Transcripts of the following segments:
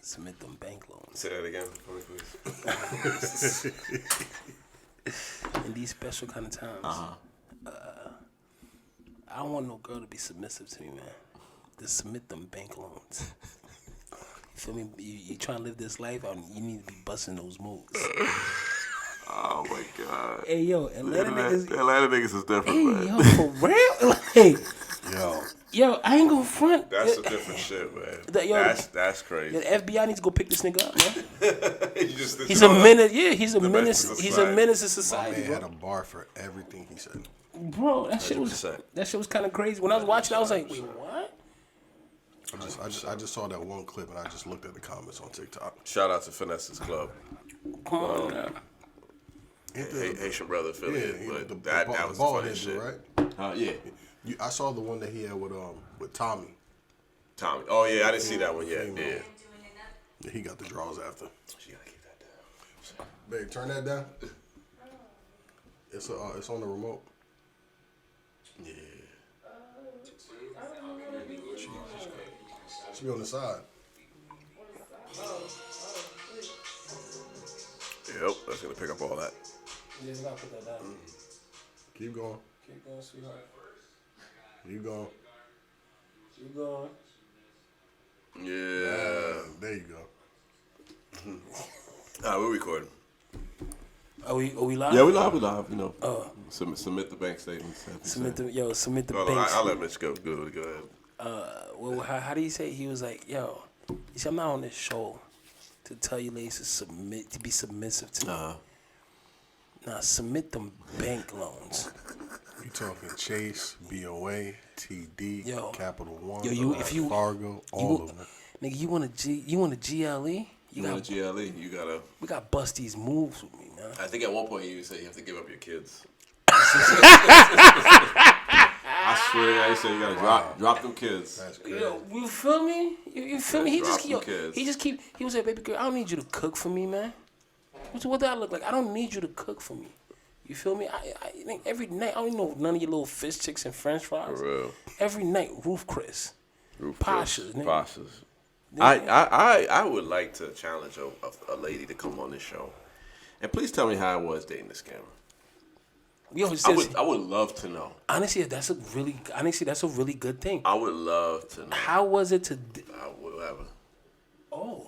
Submit them bank loans. Say that again for me, please. In these special kind of times, I don't want no girl to be submissive to me, man. Just submit them bank loans. You feel me? You trying to live this life, you need to be busting those moves. Oh my God. Hey, yo, Atlanta niggas is different, hey, man. yo, for real? Like, Yo. yo, I ain't gonna front. That's a different shit, man. Yo, That's crazy. The FBI needs to go pick this nigga up, man. He's a a menace. Yeah, he's a the menace. menace to He's a society. menace to My society, man had bro. a bar for everything he said. Bro, that shit was kind of crazy. When I was watching, I was like, wait, what? I just saw that one clip and I just looked at the comments on TikTok. Shout out to Finesse's Club. Come on, now. Haitian brother affiliate, Yeah, but that was the bald funny head, shit. right? Yeah. I saw the one that he had with Tommy. Tommy. Oh yeah, I didn't see that one yet. Yeah. Yeah, he got the draws after. She gotta keep that down. Babe, turn that down. It's on the remote. Yeah. She be on the side. Yep, that's gonna pick up all that. You just gotta put that down. Keep going. Keep going, sweetheart. Keep going. Keep going. Yeah. There you go. Alright, we're recording. Are we live? Yeah, we live. You know. Submit the bank statements. Submit the Hold on, banks. I'll let Mitch go. Go ahead. Well, how do you say? He was like, yo, he said, I'm not on this show to tell you ladies to be submissive to me. Nah, submit them bank loans. You talking Chase, BOA, TD, Yo. Capital One, Fargo, Fargo, all of them. Nigga, you want a GLE? You want a GLE? You gotta. We got bust these moves with me, man. I think at one point you said you have to give up your kids. I swear, I said you gotta drop them kids. That's crazy. Yo, you feel me? You feel me? He drop them kids. He was like, baby girl, I don't need you to cook for me, man. What do I look like? I don't need you to cook for me. You feel me? I think every night, I don't know none of your little fish chicks and french fries. For real. Every night, Roof Chris. Pashas, nigga. Pashas. I would like to challenge a lady to come on this show. And please tell me how it was dating the scammer. Yo, I would love to know. Honestly, that's a really good thing. I would love to know. How was it to? Whatever. Oh.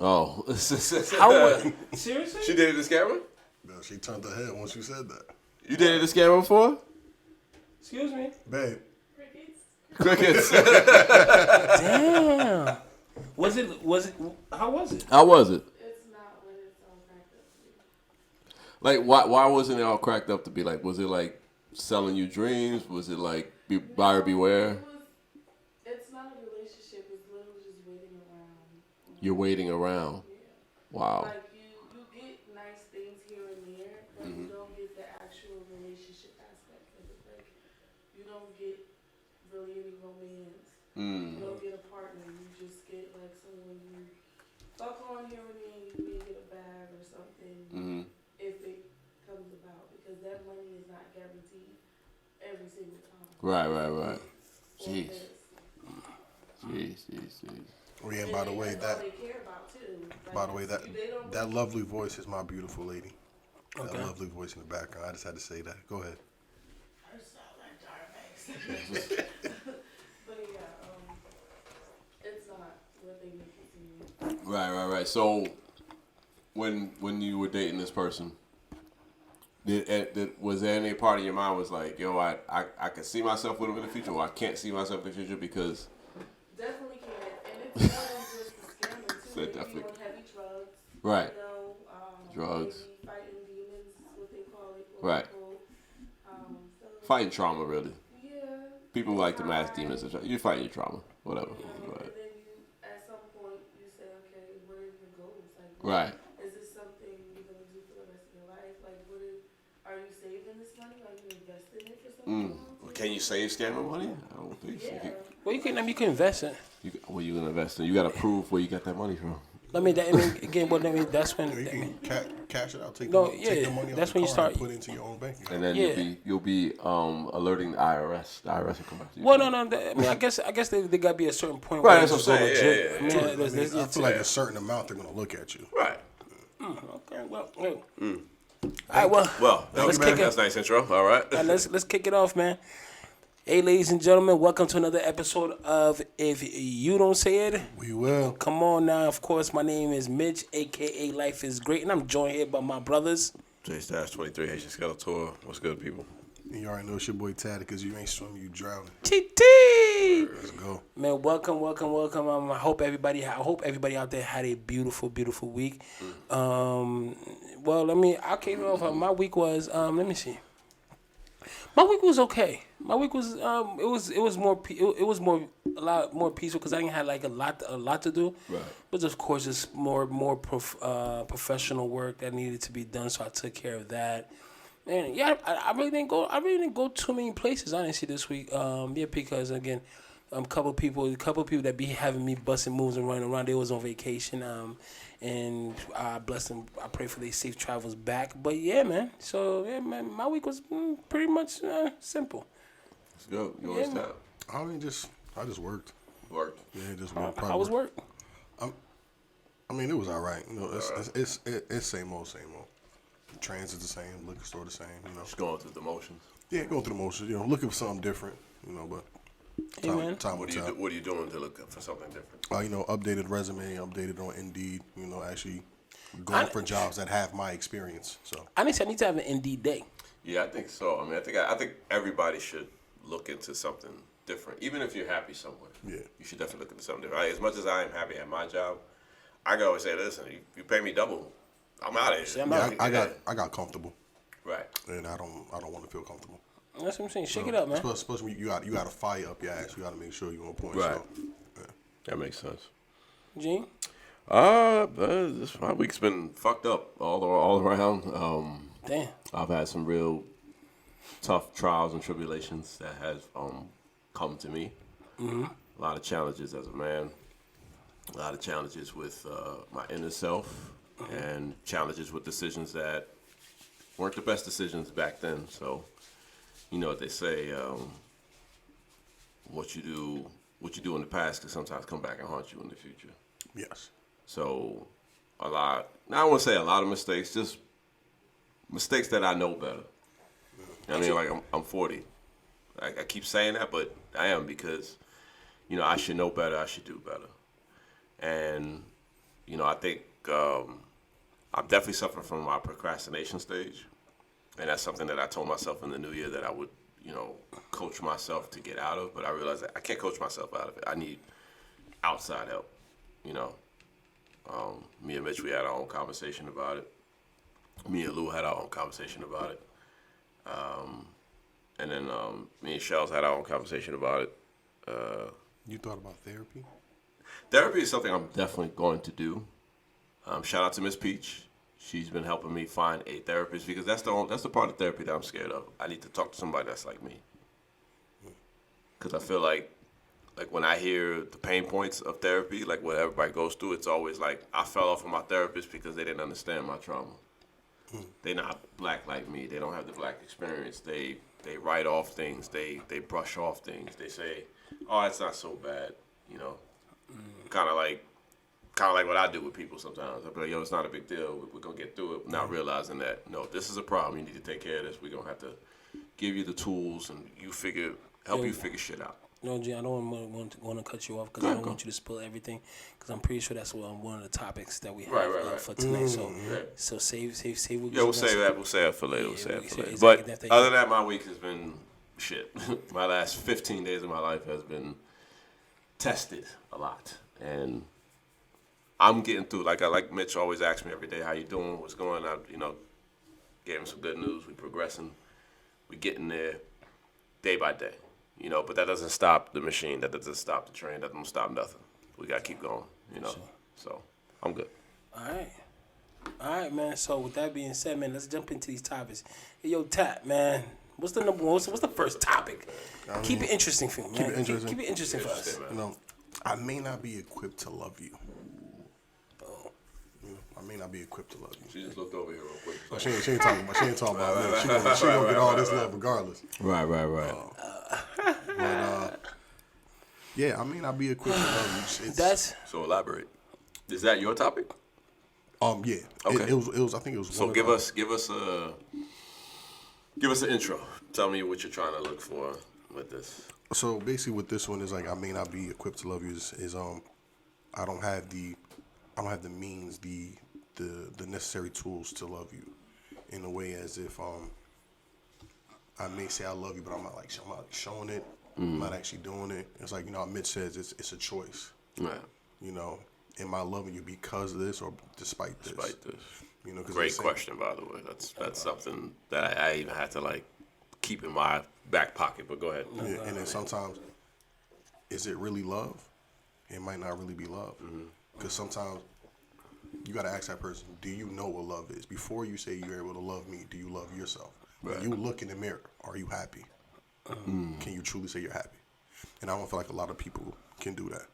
How was? Seriously? She dated the scammer? No, she turned her head once you said that. You dated the scammer before? Excuse me. Babe. Crickets. Damn. Was it? How was it? How was it? It's not what it's all cracked up to be. Like, why wasn't it all cracked up to be like? Was it like selling you dreams? Was it like buyer beware? It's not a relationship. It's literally just waiting around. You're waiting around. Yeah. Wow. Like you get nice things here and there, but you don't get the actual relationship aspect of it. Like you don't get really any romance. You don't get a partner. You just get like someone you fuck on here and then you may get a bag or something if it comes about, because that money is not guaranteed every single time. Right. Jeez. Oh yeah, and by the way, that's all they care about too. Like, by the way, they don't that lovely voice is my beautiful lady. Okay. That lovely voice in the background. I just had to say that. Go ahead. I sound like Darmax. But yeah, it's not what they make it seem. Right. So, when you were dating this person, was there any part of your mind was like, yo, I can see myself with him in the future, or I can't see myself in the future because... Definitely can't. And it's more than just the scammer too. So If definitely. you on heavy drugs. Right. You know, Drugs. maybe fighting demons is what they call it. Right. So, Fighting trauma, really. yeah. People like to mask demons. You're fighting your trauma, whatever. And Right. then you, at some point, you say, okay, what are your goals? Like, Right. is this something you're going to do for the rest of your life? Like, are you saving this money? Are you investing it for something? Can you save scammer money? I don't think so. Yeah. Well, you can invest in. What you gonna invest in? You gotta prove where you got that money from. again, what I mean, that's when. You can cash it out. Take No, take the money out that's the when you card and start- put it into your own bank account. And then Yeah. you'll be alerting the IRS. The IRS will come back to you. Well, no. I mean, I guess they got to be a certain point. Right, where that's it's what I'm so saying. legit. Yeah, I mean, I there's- feel like a certain amount they're gonna look at you. Right. Okay, well, hey. All right, well, Well, that's nice intro. All right. let's kick it off, man. Hey, ladies and gentlemen, welcome to another episode of If You Don't Say It. We will. Come on now. Of course, my name is Mitch, aka Life is Great, and I'm joined here by my brothers. J-23 Haitian Skeletor. What's good, people? You already know it's your boy Tad, because you ain't swimming, you drowning. TT. Let's go. Man, welcome. I hope everybody out there had a beautiful week. Well, I'll kick it off. My week was let me see. My week was okay. My week was it was a lot more peaceful because I didn't have like a lot to do. Right. But of course, it's more professional work that needed to be done, so I took care of that. And yeah, I really didn't go too many places honestly this week. Because again, a couple people that be having me busting moves and running around. They was on vacation. And I bless them. I pray for their safe travels back. But yeah, man. So yeah, man, my week was pretty much simple. Let's go. You always man. tap. I just worked. Worked. Yeah, just worked. How was work? I mean, it was all right. You know, it's same old. Transit the same, liquor store the same. You know, Just going through the motions. yeah, going through the motions. You know, looking for something different. You know, but Hey, man. time will tell. What are you doing to look for something different? You know, updated resume, updated on Indeed. You know, actually going for jobs that have my experience. So I need to have an Indeed day. Yeah, I think so. I mean, I think everybody should look into something different, even if you're happy somewhere. Yeah. You should definitely look into something different. As much as I am happy at my job, I can always say, listen, you pay me double, I'm out of here. See, I'm yeah, out. I got comfortable, Right. and I don't want to feel comfortable. That's what I'm saying. Shake it up, man. Especially you got a fire up your ass. You got to make sure you're on point. Right. So, yeah. That makes sense. Gene? My week's been fucked up all around. Damn. I've had some real tough trials and tribulations that have come to me. Mm-hmm. A lot of challenges as a man. A lot of challenges with my inner self, and challenges with decisions that weren't the best decisions back then. So, you know what they say: what you do in the past can sometimes come back and haunt you in the future. Yes. So, now I won't say a lot of mistakes, just mistakes that I know better. I mean, like I'm 40. I keep saying that, but I am, because, you know, I should know better. I should do better. And, you know, I think I'm definitely suffering from my procrastination stage. And that's something that I told myself in the new year that I would, you know, coach myself to get out of. But I realized that I can't coach myself out of it. I need outside help, you know. Me and Mitch, we had our own conversation about it. Me and Lou had our own conversation about it. And then me and Shells had our own conversation about it. You thought about therapy? Therapy is something I'm definitely going to do. Shout out to Miss Peach. She's been helping me find a therapist, because that's the part of therapy that I'm scared of. I need to talk to somebody that's like me. Because I feel like when I hear the pain points of therapy, like what everybody goes through, it's always like I fell off of my therapist because they didn't understand my trauma. They're not black like me. They don't have the black experience. They write off things. They brush off things. They say, "Oh, it's not so bad," you know. Kind of like what I do with people sometimes. I'll be like, "Yo, it's not a big deal. We're gonna get through it." Not realizing that, no, this is a problem. You need to take care of this. We're gonna have to give you the tools, and help you figure shit out. No, Gene, I don't want to cut you off because I don't want you to spill everything, because I'm pretty sure that's one of the topics that we have Right. for tonight. Right. So save. Yeah, we'll say that. We'll say it for later. We'll say it for later. exactly, But that's the- other than that, my week has been shit. My last 15 days of my life has been tested a lot, and I'm getting through. Like Mitch always asks me every day, "How you doing? What's going on?" You know, gave him some good news. We're progressing. We're getting there day by day. You know, but that doesn't stop the machine. That doesn't stop the train. That doesn't stop nothing. We gotta keep going. You know, so I'm good. All right, man. So with that being said, man, let's jump into these topics. Hey, yo, Tap, man. What's the number one? What's the first topic? Keep it interesting for me, man. Keep it interesting. Keep it interesting for us. You know, I may not be equipped to love you. Oh, not be equipped to love you. She just looked over here real quick. She ain't talking about me. She gonna get all this love regardless. Right. But yeah, I may not be equipped to love you. So elaborate. Is that your topic? Yeah. Okay. It was. I think it was. So give us an intro. Tell me what you're trying to look for with this. So basically, with this one is like I may not be equipped to love you. Is I don't have the means, the necessary tools to love you, in a way as if I may say I love you, but I'm not like showing it. I'm not actually doing it. It's like, Mitch says it's a choice. Right. Am I loving you because of this or despite this? Despite this. 'Cause Great question, by the way. That's something that I even had to keep in my back pocket. But go ahead. Yeah, and then sometimes, is it really love? It might not really be love, because sometimes you got to ask that person, do you know what love is? Before you say you're able to love me, do you love yourself? Right. When you look in the mirror, are you happy? Can you truly say you're happy? And I don't feel like a lot of people can do that.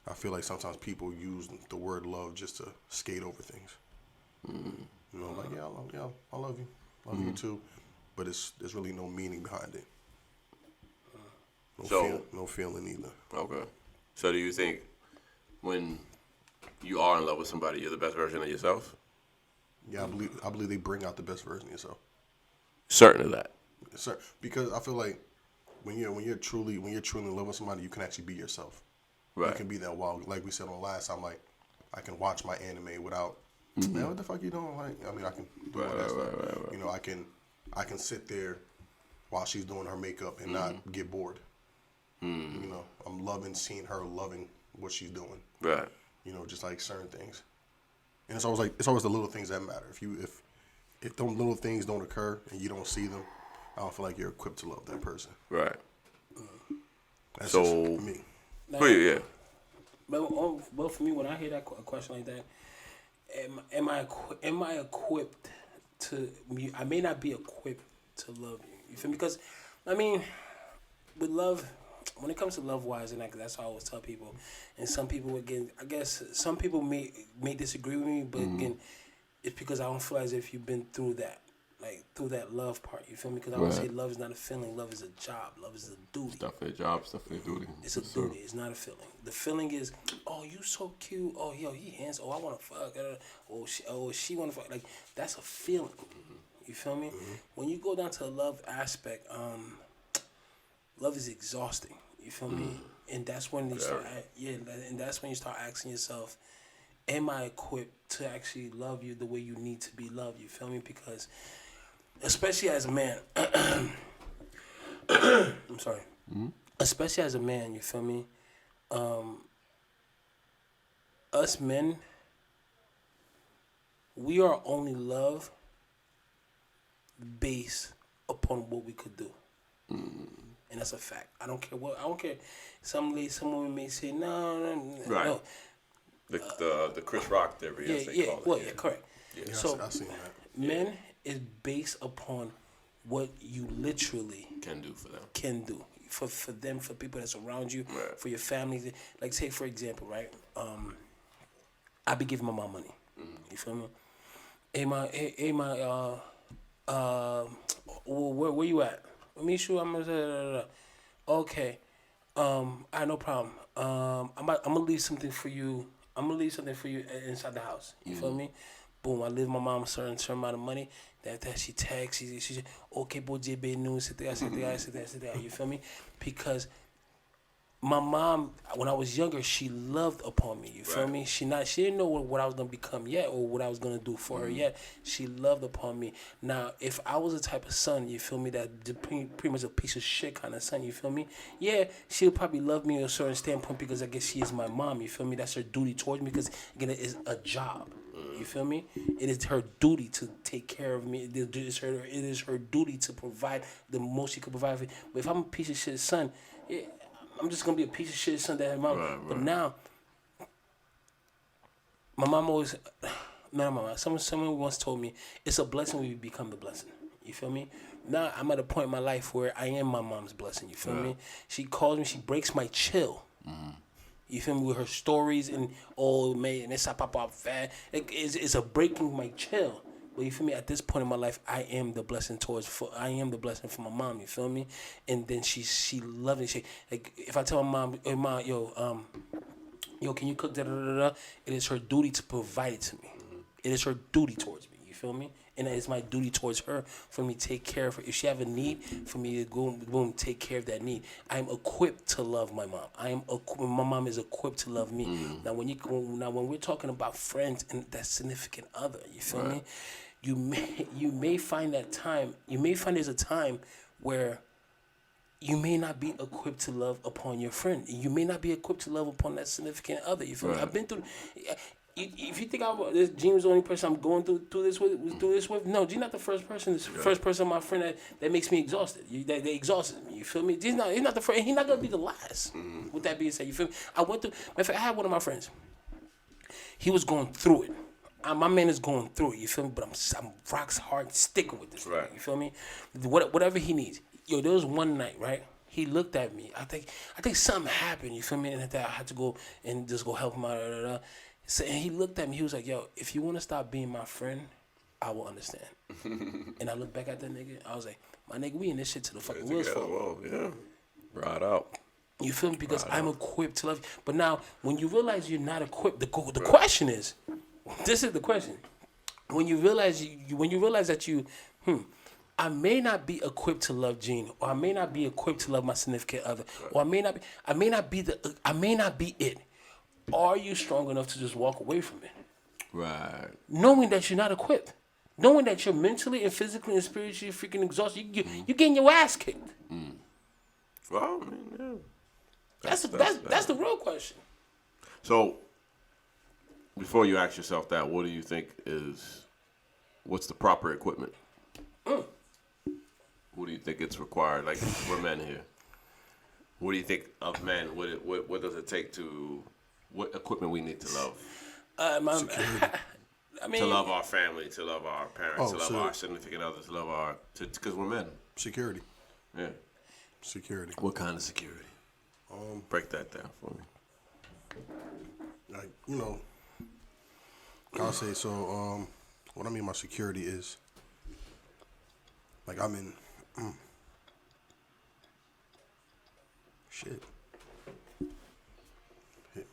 I feel like sometimes people use the word love just to skate over things. Like, I love you. Love you too. But there's really no meaning behind it. No feeling either. Okay. So do you think when you are in love with somebody, you're the best version of yourself? Yeah, I believe they bring out the best version of yourself. Certain of that. Yes, sir. Because I feel like when you're truly in love with somebody, you can actually be yourself. Right. You can be that wild. Like we said on last time, like I can watch my anime without, man, what the fuck you doing? Like, I mean, I can do all that stuff. Right. I can sit there while she's doing her makeup and not get bored. I'm loving seeing her loving what she's doing. Right. Just like certain things. And it's always the little things that matter. If those little things don't occur and you don't see them, I don't feel like you're equipped to love that person. Right. That's So just me. for you, yeah. But for me, when I hear that a question like that, am I equipped to? I may not be equipped to love you. You feel me? Because, I mean, with love, when it comes to love wise, and that's what I always tell people. And some people, again, I guess some people may disagree with me, but again, it's because I don't feel as if you've been through that. Through that love part, you feel me? Because I would say love is not a feeling, love is a job, love is a duty. It's definitely a job, it's definitely a duty. It's a duty, it's not a feeling. The feeling is, oh, you so cute, oh, yo, he handsome, oh, I want to fuck, she want to fuck. Like, that's a feeling, you feel me? When you go down to the love aspect, love is exhausting, you feel me? And that's when you start, and that's when you start asking yourself, am I equipped to actually love you the way you need to be loved, you feel me? Because especially as a man, I'm sorry. Especially as a man, you feel me? Us men, we are only loved based upon what we could do, and that's a fact. I don't care. Some women may say no. Right. No. The Chris Rock theory, as they call it. Correct. Yeah, So I seen that. men is based upon what you literally Can do for them. can do for them, for people that's around you, Right. for your family. Like, say for example, right? I be giving my mom money. You feel me? Where you at? Me sure I'm okay. I no problem. I'm gonna leave something for you. I'm gonna leave something for you inside the house. You feel me? Boom, I leave my mom a certain amount of money. That she tags, she okay, boy, JB news, sit there. You feel me? Because my mom, when I was younger, she loved upon me. You feel me? She didn't know what I was gonna become yet, or what I was gonna do for her yet. She loved upon me. Now, if I was a type of son, you feel me, that pretty much a piece of shit kind of son, you feel me? Yeah, she'll probably love me at a certain standpoint because I guess she is my mom. You feel me? That's her duty towards me because again, it is a job. You feel me? It is her duty to take care of me. It is her duty to provide the most she could provide for me. But if I'm a piece of shit son, I'm just gonna be a piece of shit son that has mom. Right. But now, my mom always, someone once told me it's a blessing when you become the blessing. You feel me? Now I'm at a point in my life where I am my mom's blessing. You feel me? She calls me. She breaks my chill. You feel me? With her stories and man, it's a pop fat. It's a breaking my chill. But you feel me? At this point in my life, I am the blessing I am the blessing for my mom. You feel me? And then she loved it. She like if I tell my mom, hey, mom, yo, can you cook? Da da da da. It is her duty to provide it to me. It is her duty towards me. You feel me? And it's my duty towards her for me to take care of her. If she have a need, for me to go and take care of that need. I am equipped to love my mom. My mom is equipped to love me. Now when we're talking about friends and that significant other, you feel me? You may find that time. You may find there's a time where you may not be equipped to love upon your friend. You may not be equipped to love upon that significant other. You feel me? I've been through. If you think Gene was the only person I'm going through this with, no, Gene not the first person. This first person, my friend that makes me exhausted. They exhausted me. You feel me? He's not the first. He's not gonna be the last. With that being said, you feel me? I went through. Matter of fact, I had one of my friends. He was going through it. My man is going through it. You feel me? But I'm rock hard sticking with this. Right. You feel me? Whatever he needs. Yo, there was one night, right? He looked at me. I think something happened. You feel me? And I had to go and just go help him out. So, and he looked at me. He was like, "Yo, if you want to stop being my friend, I will understand." And I looked back at that nigga. I was like, "My nigga, we in this shit to the fucking wheels fall." Well, yeah. Right out. You feel me? Because I'm equipped to love you. But now, when you realize you're not equipped, the question is, this is the question. When you realize that I may not be equipped to love Gene, or I may not be equipped to love my significant other, or I may not be it. Are you strong enough to just walk away from it? Right. Knowing that you're not equipped. Knowing that you're mentally and physically and spiritually freaking exhausted. You're getting your ass kicked. Well, I mean, yeah. That's the real question. So, before you ask yourself that, what do you think what's the proper equipment? What do you think it's required? Like, we're men here. What do you think of men? What does it take what equipment we need to love? To love our family, to love our parents, to love our significant others, because we're men. Security. Yeah. Security. What kind of security? Break that down for me. Like, I'll say so. What I mean by security is, like, I'm in. Shit.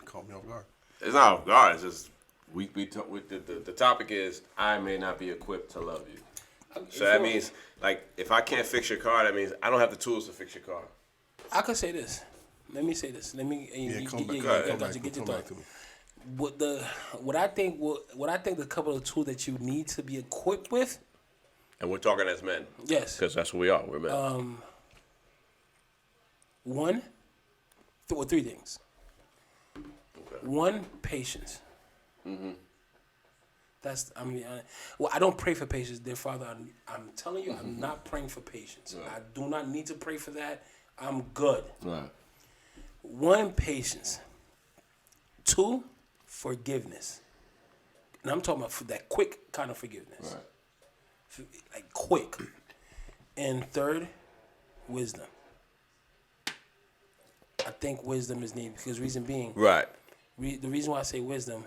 Caught me off guard. It's not off guard. It's just the topic is I may not be equipped to love you. So that means, like, if I can't fix your car, that means I don't have the tools to fix your car. I could say this. Let me say this. Let me. Come back to me. What I think the couple of tools that you need to be equipped with. And we're talking as men. Yes. Because that's what we are. We're men. Three things. Okay. One, patience. I don't pray for patience, dear Father. I'm telling you, I'm not praying for patience. Right. I do not need to pray for that. I'm good. Right. One, patience. Two, forgiveness. And I'm talking about that quick kind of forgiveness. Right. Like quick. And third, wisdom. I think wisdom is needed because reason being. Right. The reason why I say wisdom,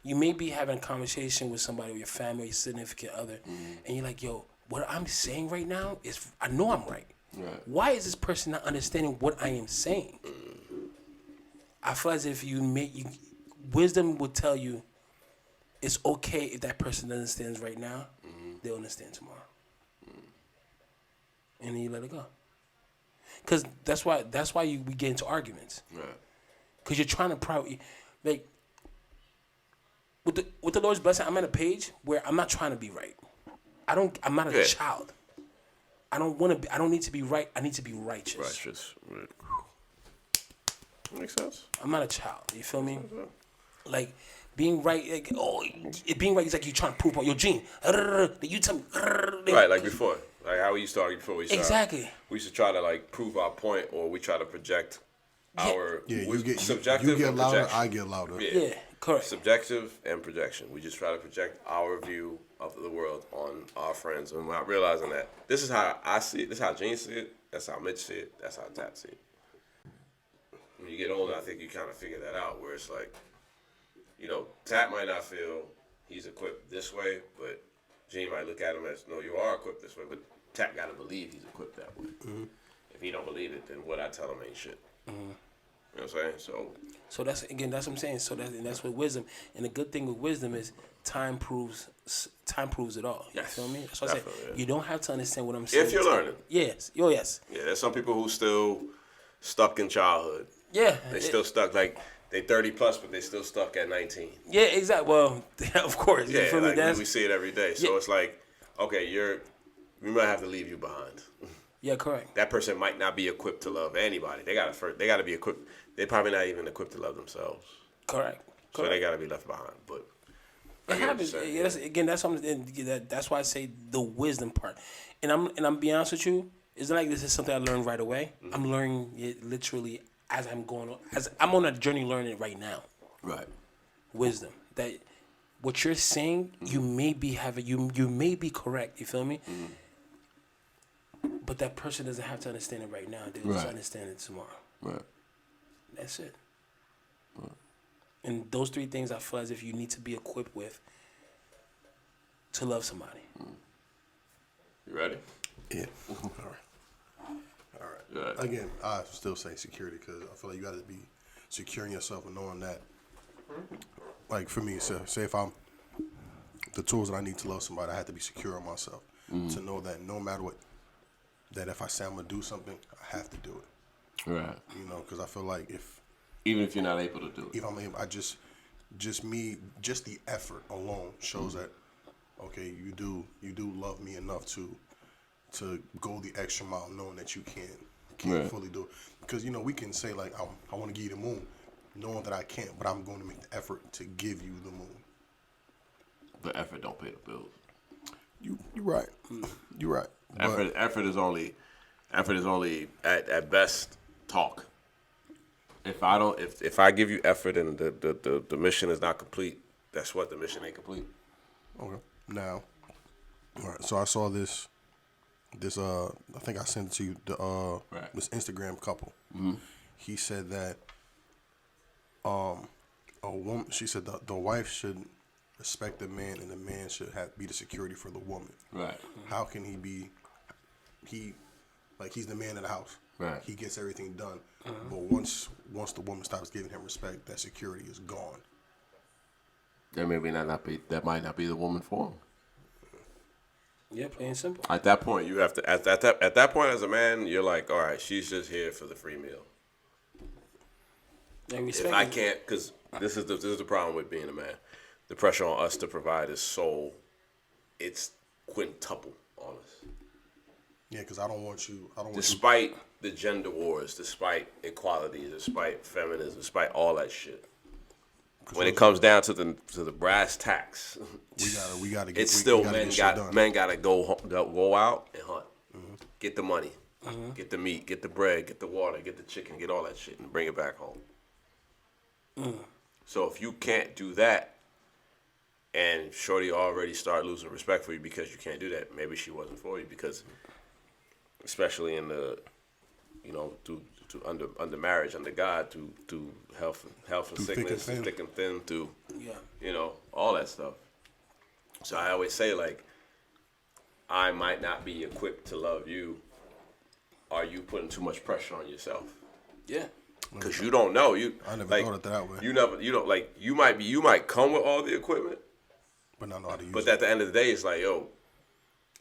you may be having a conversation with somebody, with your family, your significant other, and you're like, yo, what I'm saying right now is, I know I'm right. Right. Why is this person not understanding what I am saying? I feel as if wisdom will tell you it's okay if that person understands right now, they'll understand tomorrow. And then you let it go. Because that's why we get into arguments. Right. Because you're trying to like, with the Lord's blessing, I'm at a page where I'm not trying to be right. I'm not a child. I don't need to be right. I need to be righteous. Righteous. Right. Makes sense. I'm not a child. You feel me? Like, being right, being right is like you trying to prove on your Gene. You tell me. Right, like before. Like how we used to argue before. Exactly. We used to try to, like, prove our point, or we try to project our subjective. You get and louder, projection. I get louder. Yeah, correct. Subjective and projection. We just try to project our view of the world on our friends, and we're not realizing that this is how I see it. This is how Gene see it. That's how Mitch see it. That's how Tat see it. when you get older, I think you kind of figure that out. Where it's like, you know, Tat might not feel he's equipped this way, but Gene might look at him as, no, you are equipped this way, but Tat got to believe he's equipped that way. If he don't believe it, then what I tell him ain't shit. You know what I'm saying? So that's what I'm saying. So that's with wisdom. And the good thing with wisdom is time proves it all. You Yes, feel me? That's what I say. definitely, yeah. You don't have to understand what I'm saying. If you're learning. Yes. Oh, yes. Yeah, there's some people who still stuck in childhood. Yeah. They still stuck, like, they 30 plus, but they still stuck at 19. Yeah, exactly. Well, of course. You Yeah, feel me? like we see it every day. So Yeah. it's like, okay, we might have to leave you behind. Yeah, correct. That person might not be equipped to love anybody. They gotta be equipped. They're probably not even equipped to love themselves. Correct. So they gotta be left behind. But I It get what you're happens. saying. Yeah, that's something. That's why I say the wisdom part. And I'm being honest with you. It's not like this is something I learned right away. I'm learning it literally as I'm going on. As I'm on a journey learning it right now. Right. Wisdom. That what you're saying, you may be you may be correct. You feel me? But that person doesn't have to understand it right now. They'll just Right. understand it tomorrow. Right. That's it. And those three things I feel as if you need to be equipped with to love somebody. You ready? Yeah. All right. Good. Again, I still say security because I feel like you got to be securing yourself and knowing that. Like for me, so say if I'm the tools that I need to love somebody, I have to be secure on myself to know that no matter what, that if I say I'm gonna do something, I have to do it. Right. You know, because I feel like Even if you're not able to do it. if I'm able, just the effort alone shows that okay, you do love me enough to go the extra mile, knowing that you can't Right. fully do it. Because you know we can say like I want to give you the moon, knowing that I can't, but I'm going to make the effort to give you the moon. The effort don't pay the bills. You're right. You're right. But Effort is only at best talk. If I give you effort and the mission is not complete, that's what the mission ain't complete. okay, now, all right. So I saw this. I think I sent it to you. Right. This Instagram couple. He said that a woman. She said the wife should respect the man, and the man should be the security for the woman. Right. How can he be? He's the man of the house. Right. He gets everything done. But once the woman stops giving him respect, that security is gone. That might not be the woman for him. Yeah, plain and simple. At that point, you have to at that point as a man, you're like, all right, she's just here for the free meal. And If respect. I can't, because this is the problem with being a man, the pressure on us to provide is it's quintuple on us. Yeah, because I don't want you. Despite the gender wars, despite equality, despite feminism, despite all that shit. When it comes down to the brass tacks, we gotta get. it's still we gotta men get shit done. men gotta go out and hunt, get the money, get the meat, get the bread, get the water, get the chicken, get all that shit, and bring it back home. So if you can't do that, and shorty already start losing respect for you because you can't do that, maybe she wasn't for you because, especially in the, to under marriage, under God, to health and Through thick and sickness, thin. thick and thin, to Yeah. all that stuff. So I always say, like, I might not be equipped to love you. Are you putting too much pressure on yourself? Yeah. Because you don't know. I never like, thought of it that way. You might come with all the equipment, But not know how to use but it. at the end of the day, it's like, yo,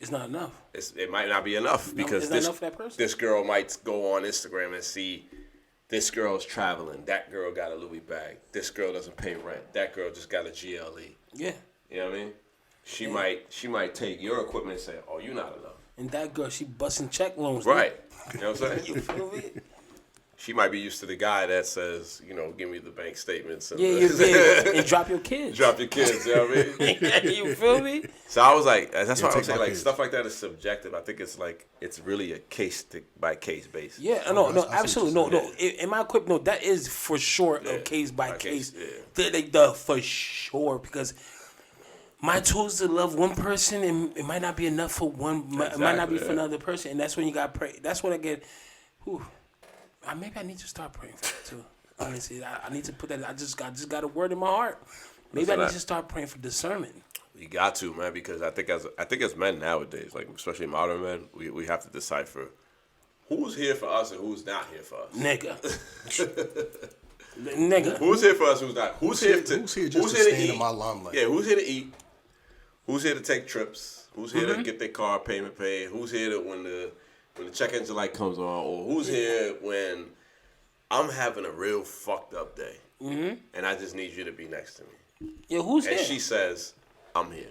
It's not enough. it might not be enough because it's not enough for that person. this girl might go on Instagram and see this girl's traveling, that girl got a Louis bag, this girl doesn't pay rent, that girl just got a GLE. Yeah. You know what I mean? She might take your equipment and say, "Oh, you're not enough." And that girl, she busting check loans. Right. You know what I'm saying? You feel me? She might be used to the guy that says, give me the bank statements. And And drop your kids. drop your kids, you know what I mean? You feel me? So I was like, that's why I take was saying, my like, kids. stuff like that is subjective. I think it's really a case-by-case basis. Yeah, I see absolutely. what No. you're Am I equipped? No, that is for sure Yeah, a case by by case. case, yeah. The for sure, because my tools to love one person, and it might not be enough for one. It might not be Exactly, for yeah. another person, and that's when you got to pray. That's when I get. Maybe I need to start praying for that too. Honestly, I need to put that. I just got a word in my heart. Maybe Listen, I need to start praying for discernment. You got to, man, because I think as men nowadays, like especially modern men, we have to decipher who's here for us and who's not here for us. Nigga. Nigga. Who's here for us? Who's not? Who's here to stay eat? in my limelight? Yeah, who's here to eat? Who's here to take trips? Who's here to get their car payment paid? Who's here to when the check engine light comes on? Or who's here when I'm having a real fucked up day and I just need you to be next to me? Yeah, who's And here? she says, "I'm here."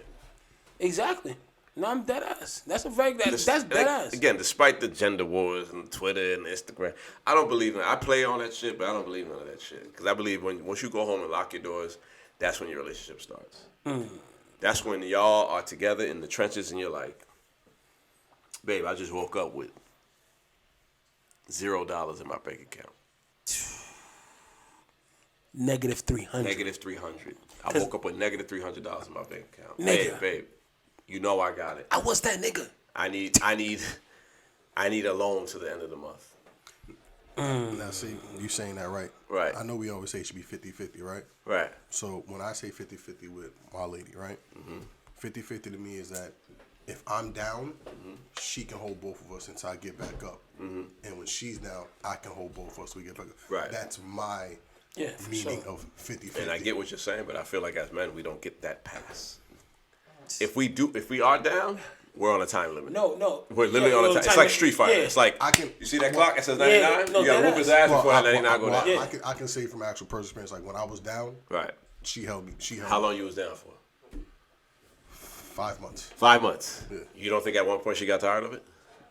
Exactly. No, I'm dead ass. That's a very that's dead ass. Again, despite the gender wars and Twitter and Instagram, I don't believe in it. I play on that shit, but I don't believe in none of that shit. Because I believe once you go home and lock your doors, that's when your relationship starts. That's when y'all are together in the trenches and you're like, babe, I just woke up with $0 in my bank account. Negative 300. Negative 300. I woke up with negative $300 in my bank account. Nigga. Hey, babe, you know I got it. I was that nigga. I need a loan to the end of the month. Now, see, you saying that right. Right. I know we always say it should be 50-50, right? Right. So when I say 50-50 with my lady, right? 50-50 to me is that if I'm down, she can hold both of us until I get back up. And when she's down, I can hold both of us until we get back up. Right. That's my For meaning sure. of 50-50. And I get what you're saying, but I feel like as men, we don't get that pass. If we are down, we're on a time limit. No. We're literally on a time. It's like Street Fighter. Yeah. It's like, you see that clock? It says 99? Yeah, no, you got to whoop his ass before that 99 go down. Yeah. I can say from actual personal experience, like when I was down, Right. she held me. How long you was down for? 5 months. 5 months. Yeah. You don't think at one point she got tired of it?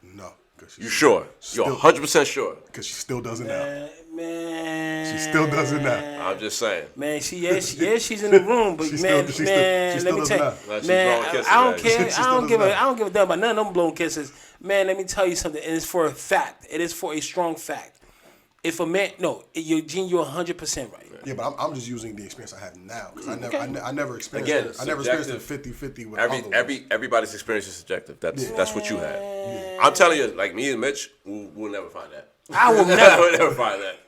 No. Cause You sure? You're 100% sure? Because she still does it now. Man. She still does it now. I'm just saying. Man, she's in the room, but She man, still let me does tell not. you, Like she's man, blowing kisses, I don't right? care. She I don't still give does a, not. I don't give a damn about none of them blowing kisses. Man, let me tell you something, and it's for a fact. It is for a strong fact. If a man, Eugene, you're 100% right. Yeah, but I'm just using the experience I have now because I never experienced Again, it. I never experienced it subjective. 50-50 with other ones. Everybody's experience is subjective. That's what you had. I'm telling you, like me and Mitch, we'll never find that. I will We'll never. never find that.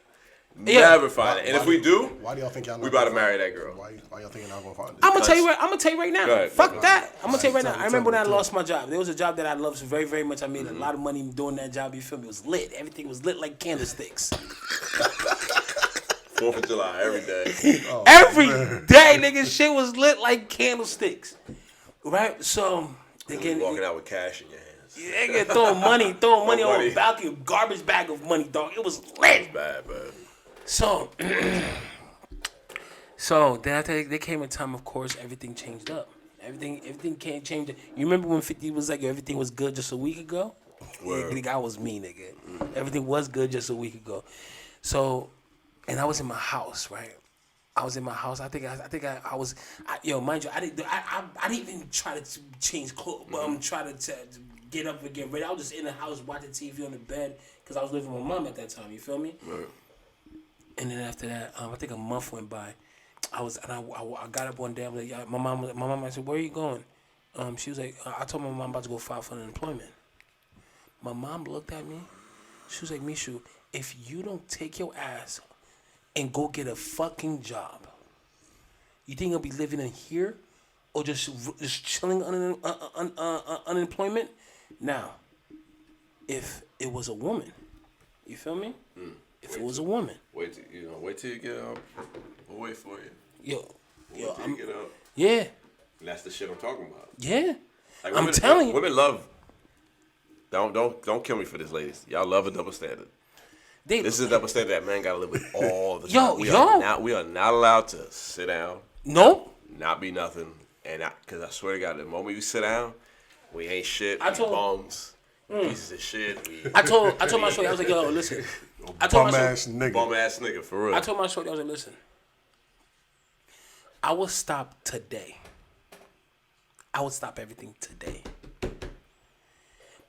Yeah. Never find it. And if we do, Why do y'all think y'all? we about to marry that girl. Why y'all think y'all gonna find it? I'm gonna tell you right now. Go ahead. Fuck that. I'm gonna tell you right now. Tell I me, remember when I tell me. lost my job. There was a job that I loved very, very much. I made a lot of money doing that job. You feel me? It was lit. Everything was lit like candlesticks. 4th of July every day. Every day, nigga, shit was lit like candlesticks. Right? So, again, Walking out with cash in your hands. nigga throwing money on money. a balcony, a garbage bag of money, dog. It was lit. Bad, man. So, so then after there came a time, of course, everything changed up. Everything can't change. You remember when 50 was like everything was good just a week ago? Word. Yeah, that was me, nigga. Everything was good just a week ago. So, and I was in my house, right? I was in my house. I think I was. Mind you, I didn't even try to change clothes. Try to get up and get ready. I was just in the house watching TV on the bed because I was living with my mom at that time. You feel me? Right. And then after that, I think a month went by. I got up one day. I was like, my mom. I said, "Where are you going?" She was like, "I told my mom I'm about to go file for unemployment." My mom looked at me. She was like, "Mishu, if you don't take your ass and go get a fucking job, you think you'll be living in here or just chilling unemployment?" Now, if it was a woman, you feel me? If it was a woman, Wait till you get up. We'll wait for you. yo, Wait till you get up. yeah, And that's the shit I'm talking about. yeah. Like, I'm telling you. women love. Don't kill me for this, ladies. Y'all love a double standard. This is a double standard that men gotta live with all the time. We are not allowed to sit down, Nope. not be nothing, because I swear to God, the moment you sit down, we ain't shit. I We told- bums, pieces of shit. We I told my shorty, I was like, yo, listen. I told Bum my shorty, ass nigga. bum ass nigga for real. I told my shorty, I was like, listen. I will stop today. I will stop everything today.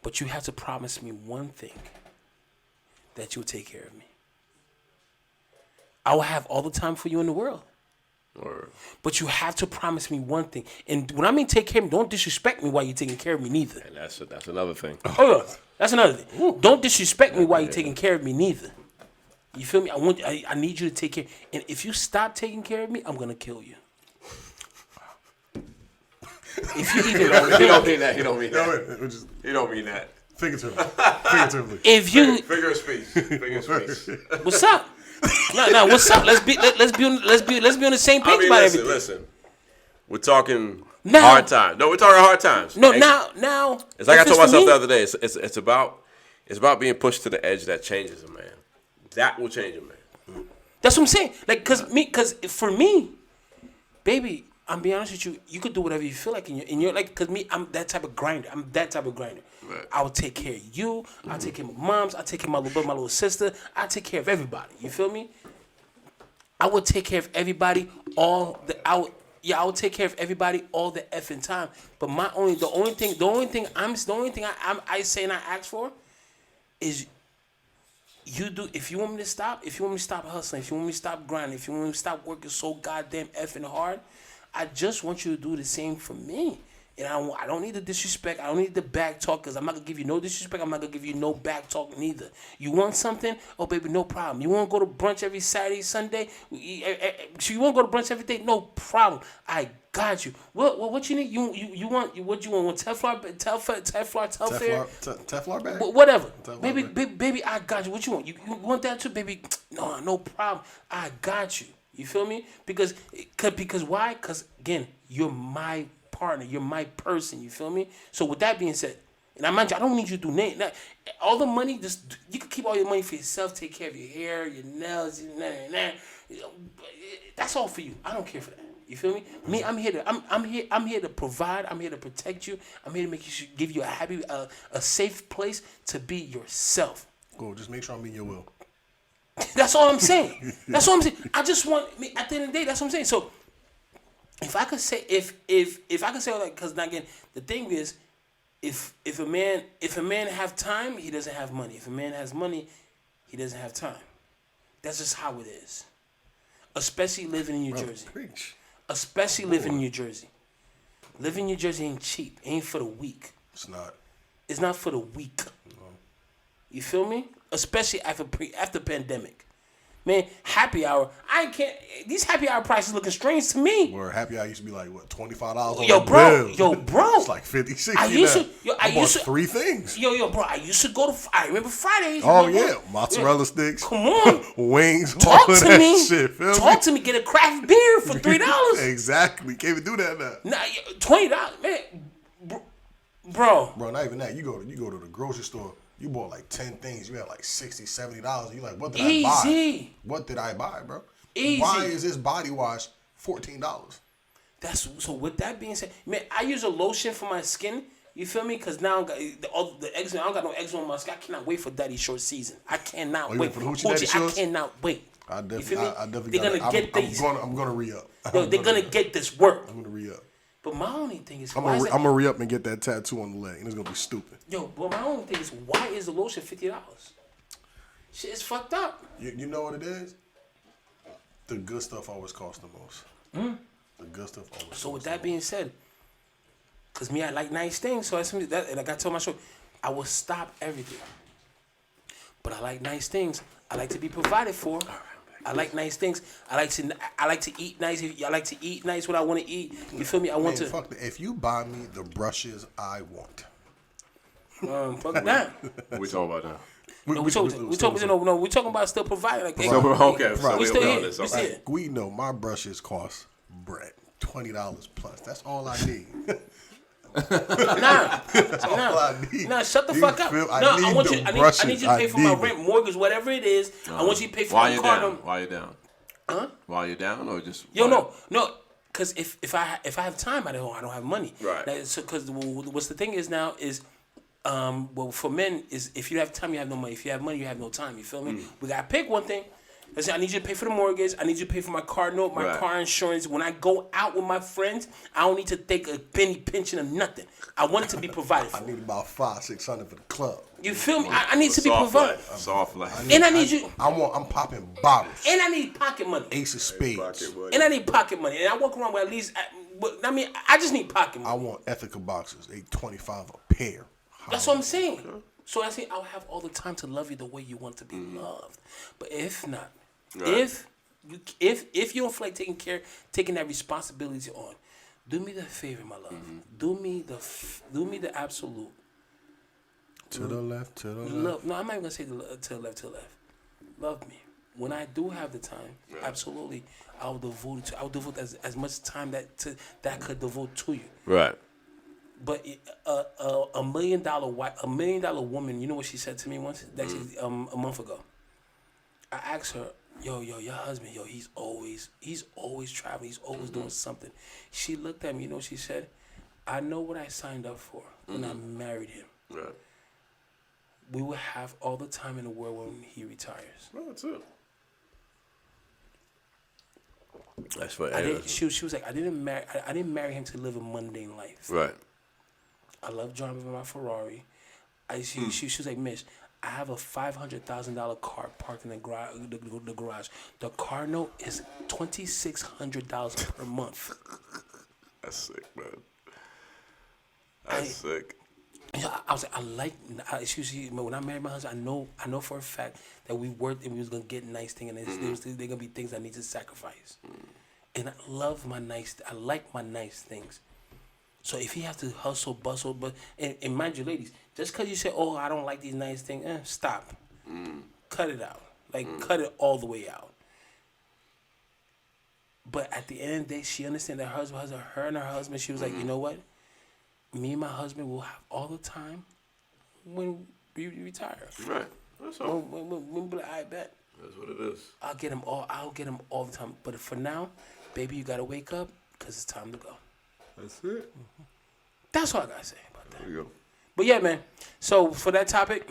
But you have to promise me one thing. That you'll take care of me. I will have all the time for you in the world. Or, But you have to promise me one thing. And when I mean take care of me, don't disrespect me while you're taking care of me neither. and that's another thing. Oh, yeah. That's another thing. Don't disrespect me while you're taking care of me neither. You feel me? I need you to take care. And if you stop taking care of me, I'm gonna kill you. If you even He don't mean that. He don't mean No, that. wait, just He don't mean that. figuratively. Figuratively. if you Figure of speech. Figure of speech. what's up? No, what's up? Let's be on the same page I mean, about listen, everything. listen. We're talking Now- hard times. No, we're talking hard times. No, Hey, now it's like I if told for myself me- the other day. It's about being pushed to the edge that changes a man. That will change a man. That's what I'm saying. Like, cause for me, baby, I'm being honest with you. You could do whatever you feel like in your like. Cause me, I'm that type of grinder. Right. I will take care of you. I'll take care of my moms. I'll take care of my little brother, my little sister. I take care of everybody. You feel me? I would take care of everybody I would take care of everybody all the effing time. But the only thing I say and I ask for is you do. If you want me to stop hustling, if you want me to stop grinding, if you want me to stop working so goddamn effing hard, I just want you to do the same for me. And I don't need the disrespect. I don't need the back talk because I'm not going to give you no disrespect. I'm not going to give you no back talk neither. You want something? Oh, baby, no problem. You want to go to brunch every Saturday, Sunday? So you want to go to brunch every day? No problem. I got you. What you need? You want what you want? Teflon Teflon bag? whatever. Teflon Baby, I got you. What you want? You want that too, baby? No problem. I got you. You feel me? Because why? Because again, you're my partner. You're my person. You feel me? So with that being said, and I mind you, I don't need you to do nothing. All the money, just you can keep all your money for yourself. Take care of your hair, your nails, that's all for you. I don't care for that. You feel me? Me, I'm here to provide. I'm here to protect you. I'm here to give you a happy, a safe place to be yourself. Cool. Just make sure I'm in your will. That's all I'm saying. I just want at the end of the day. That's what I'm saying. So, if I could say, if I could say all that, because again, the thing is, if a man have time, he doesn't have money. If a man has money, he doesn't have time. That's just how it is. Especially living in New Jersey. Preach. Especially living in New Jersey. Living in New Jersey ain't cheap. It ain't for the weak. It's not. It's not for the weak. You feel me? Especially after pandemic. Man, happy hour. These happy hour prices looking strange to me. Where happy hour used to be like, what, $25 on Yo, the bro. bill. It's like 50, 60 I used now. to. I bought 3 things. Yo, bro. I used to go to. I remember Fridays. Oh, remember? yeah. Mozzarella sticks. Come on. Wings. Talk all of to that me. shit. Feel Talk me? to me. Get a craft beer for $3. Exactly. Can't even do that now. Nah, $20, man. Bro. Bro, not even that. You go to the grocery store. You bought like 10 things. You had like $60, $70. You like, what did I buy? Easy. What did I buy, bro? Easy. Why is this body wash $14? So with that being said, man, I use a lotion for my skin. You feel me? Because now the eczema, I don't got no eczema on my skin. I cannot wait for Daddy Short season. I cannot you wait for the Hoochie Daddy Shorts? I cannot wait. I You feel me? definitely They're gonna get these. I'm gonna re-up. Yo, they're gonna get this work. I'm gonna re-up. But my only thing is, I'm gonna re-up and get that tattoo on the leg. And it's gonna be stupid. Yo, but my only thing is, why is the lotion $50? Shit is fucked up. You know what it is? The good stuff always costs the most. The good stuff always. So with that being said, cause me, I like nice things. So and I got to tell my show, I will stop everything. But I like nice things. I like to be provided for. I like nice things. I like to eat nice. I like to eat nice what I want to eat. You feel me? I want to. Fuck that. If you buy me the brushes I want. Fuck that. What we talking about now? We talking about still providing. Like, So we're okay. So we still we're on here. this. We Okay. still here. We know my brushes cost bread. $20 plus. That's all I need. Nah, all I need. nah, shut the You fuck up. feel- No, I want need you. the I need brushes. you to pay for my I need rent, mortgage, whatever it is. I want you to pay for While my you're car. down. While you're down. Huh? While you're down, or just. Yo, while- no. Because if I have time, I don't have money. Right. Like, so because what's the thing is now is, well, for men is if you have time, you have no money. If you have money, you have no time. You feel me? We gotta pick one thing. Listen, I need you to pay for the mortgage. I need you to pay for my car note, my Right. car insurance. When I go out with my friends, I don't need to take a penny pension or nothing. I want it to be provided I for. need about $500-600 for the club. You feel me? I need to be Soft provided. life. Soft life. And I need you. I'm popping bottles. And I need pocket money. Ace of spades. And I need pocket money. And I walk around with at least. I mean, I just need pocket I money. want ethical boxes. $8.25 a pair. That's what I'm saying. So I say I'll have all the time to love you the way you want to be loved. But if not, Right. if you don't feel like taking that responsibility on, do me the favor, my love. Do me the absolute To the left, to the left. love. No, I'm not even gonna say to the left, Love me. When I do have the time, absolutely, I'll devote as much time that I could devote to you. Right. But a $1 million woman, you know what she said to me once? Actually, a month ago. I asked her, yo, your husband, he's always traveling, he's always doing something. She looked at me, you know what she said? I know what I signed up for when I married him. Right. We will have all the time in the world when he retires. Well, that's it. That's funny. She was like, I didn't marry him to live a mundane life. Right. I love driving my Ferrari. She was like, Miss, I have a $500,000 car parked in the garage. The car note is $2,600 per month. That's sick, man. That's sick. I was like, when I married my husband, I know for a fact that we worked and we was gonna get nice things, and there gonna be things I need to sacrifice. And I like my nice things. So if he has to hustle, bustle, and mind you, ladies, just because you say, oh, I don't like these nice things, stop. Cut it out. Cut it all the way out. But at the end of the day, she understands that her and her husband, she was like, you know what? Me and my husband will have all the time when we retire. Right. That's all. I bet. That's what it is. I'll get him all the time. But for now, baby, you got to wake up because it's time to go. That's it. That's all I got to say about that. There you go. But yeah, man. So for that topic,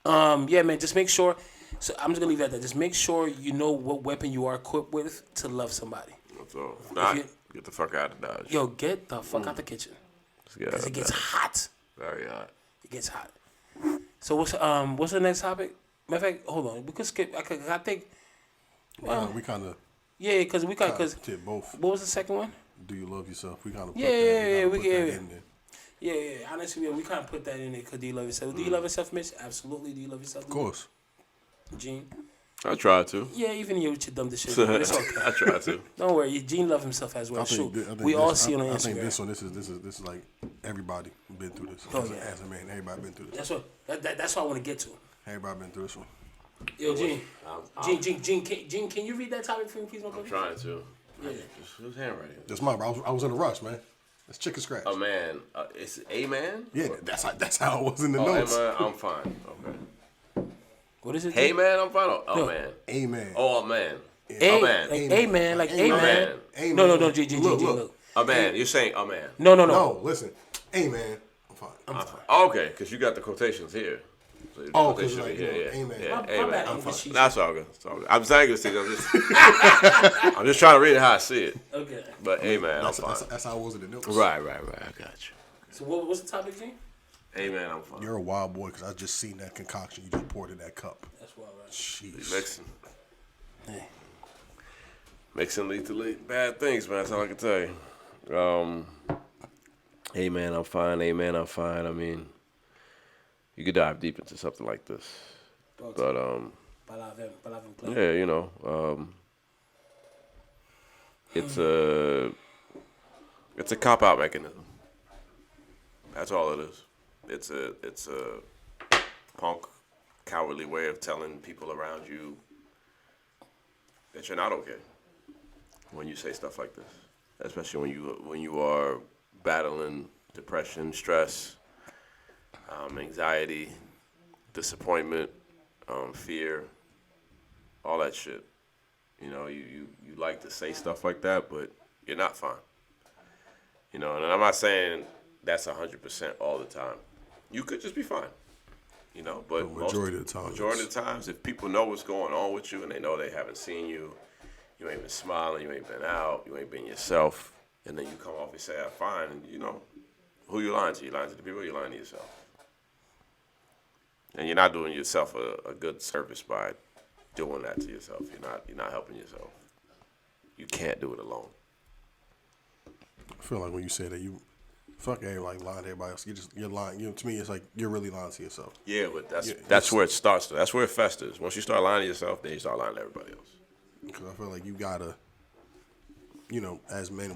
yeah, man, just make sure. So I'm just gonna leave it at that. Just make sure you know what weapon you are equipped with to love somebody. That's all. Nah, get the fuck out of Dodge. Yo, get the fuck out the kitchen. Because it gets hot. Very hot. It gets hot. So what's the next topic? Matter of fact, hold on. We could skip. I think. Well, we kind of yeah, because did both. What was the second one? Do you love yourself? We kind of we put that in there. Yeah. Honestly, we kind of put that in there because do you love yourself? Do you love yourself, Mitch? Absolutely. Do you love yourself? Of course. Gene? I try to. Yeah, even you with your dumb shit. But it's okay. I try to. Don't worry. Gene loves himself as well. I think we all this, see it on Instagram. I think this one, this is like everybody been through this. Oh, As a man, everybody been through this. That's what I want to get to. Everybody been through this one. Yo, Gene, can you read that topic for me, please, my brother? I'm trying to. Yeah. Who's handwriting? That's mine, bro. I was in a rush, man. It's chicken scratch. Oh man, it's a man. Yeah, that's how it was in the Oh, notes. I'm fine. Okay. What is it? Hey man, I'm fine. Oh No. man. Amen. Oh man. A, Oh man. like amen, like Amen. amen. Amen. No, Gene, Look. A man. You're saying a man. No. No, listen. Amen. I'm fine. Oh, okay, because you got the quotations here. So the Oh, quotation 'cause like, here, you know, yeah. amen. Yeah, My amen. bad, I'm English fine. teacher. That's all good. It's all good. I'm saying this thing. I'm just trying to read it how I see it. Okay. But amen, I'm That's, fine. that's how it was in the notes. Right. I got you. So what's the topic, Gene? Amen, I'm fine. You're a wild boy because I just seen that concoction you just poured in that cup. That's wild, right? Jeez. Mixing. Hey. Mixing lead to bad things, man. That's all I can tell you. Amen, I'm fine. Amen, I'm fine. I mean, you could dive deep into something like this. But, yeah, you know, it's a cop-out mechanism. That's all it is. It's a punk, cowardly way of telling people around you that you're not okay when you say stuff like this, especially when you are battling depression, stress, anxiety, disappointment, fear, all that shit. You know, you like to say stuff like that, but you're not fine. You know, and I'm not saying that's 100% all the time. You could just be fine. You know, but Majority of the times, if people know what's going on with you and they know they haven't seen you, you ain't been smiling, you ain't been out, you ain't been yourself, and then you come off and say, I'm fine, and you know, who you lying to? You lying to the people, or you lying to yourself? And you're not doing yourself a good service by doing that to yourself. You're not helping yourself. You can't do it alone. I feel like when you say that, you Fuck everybody lying to everybody else. You're lying. To me, it's like you're really lying to yourself. Yeah, but that's it's- where it starts. That's where it festers. Once you start lying to yourself, then you start lying to everybody else. Because I feel like you gotta, as men,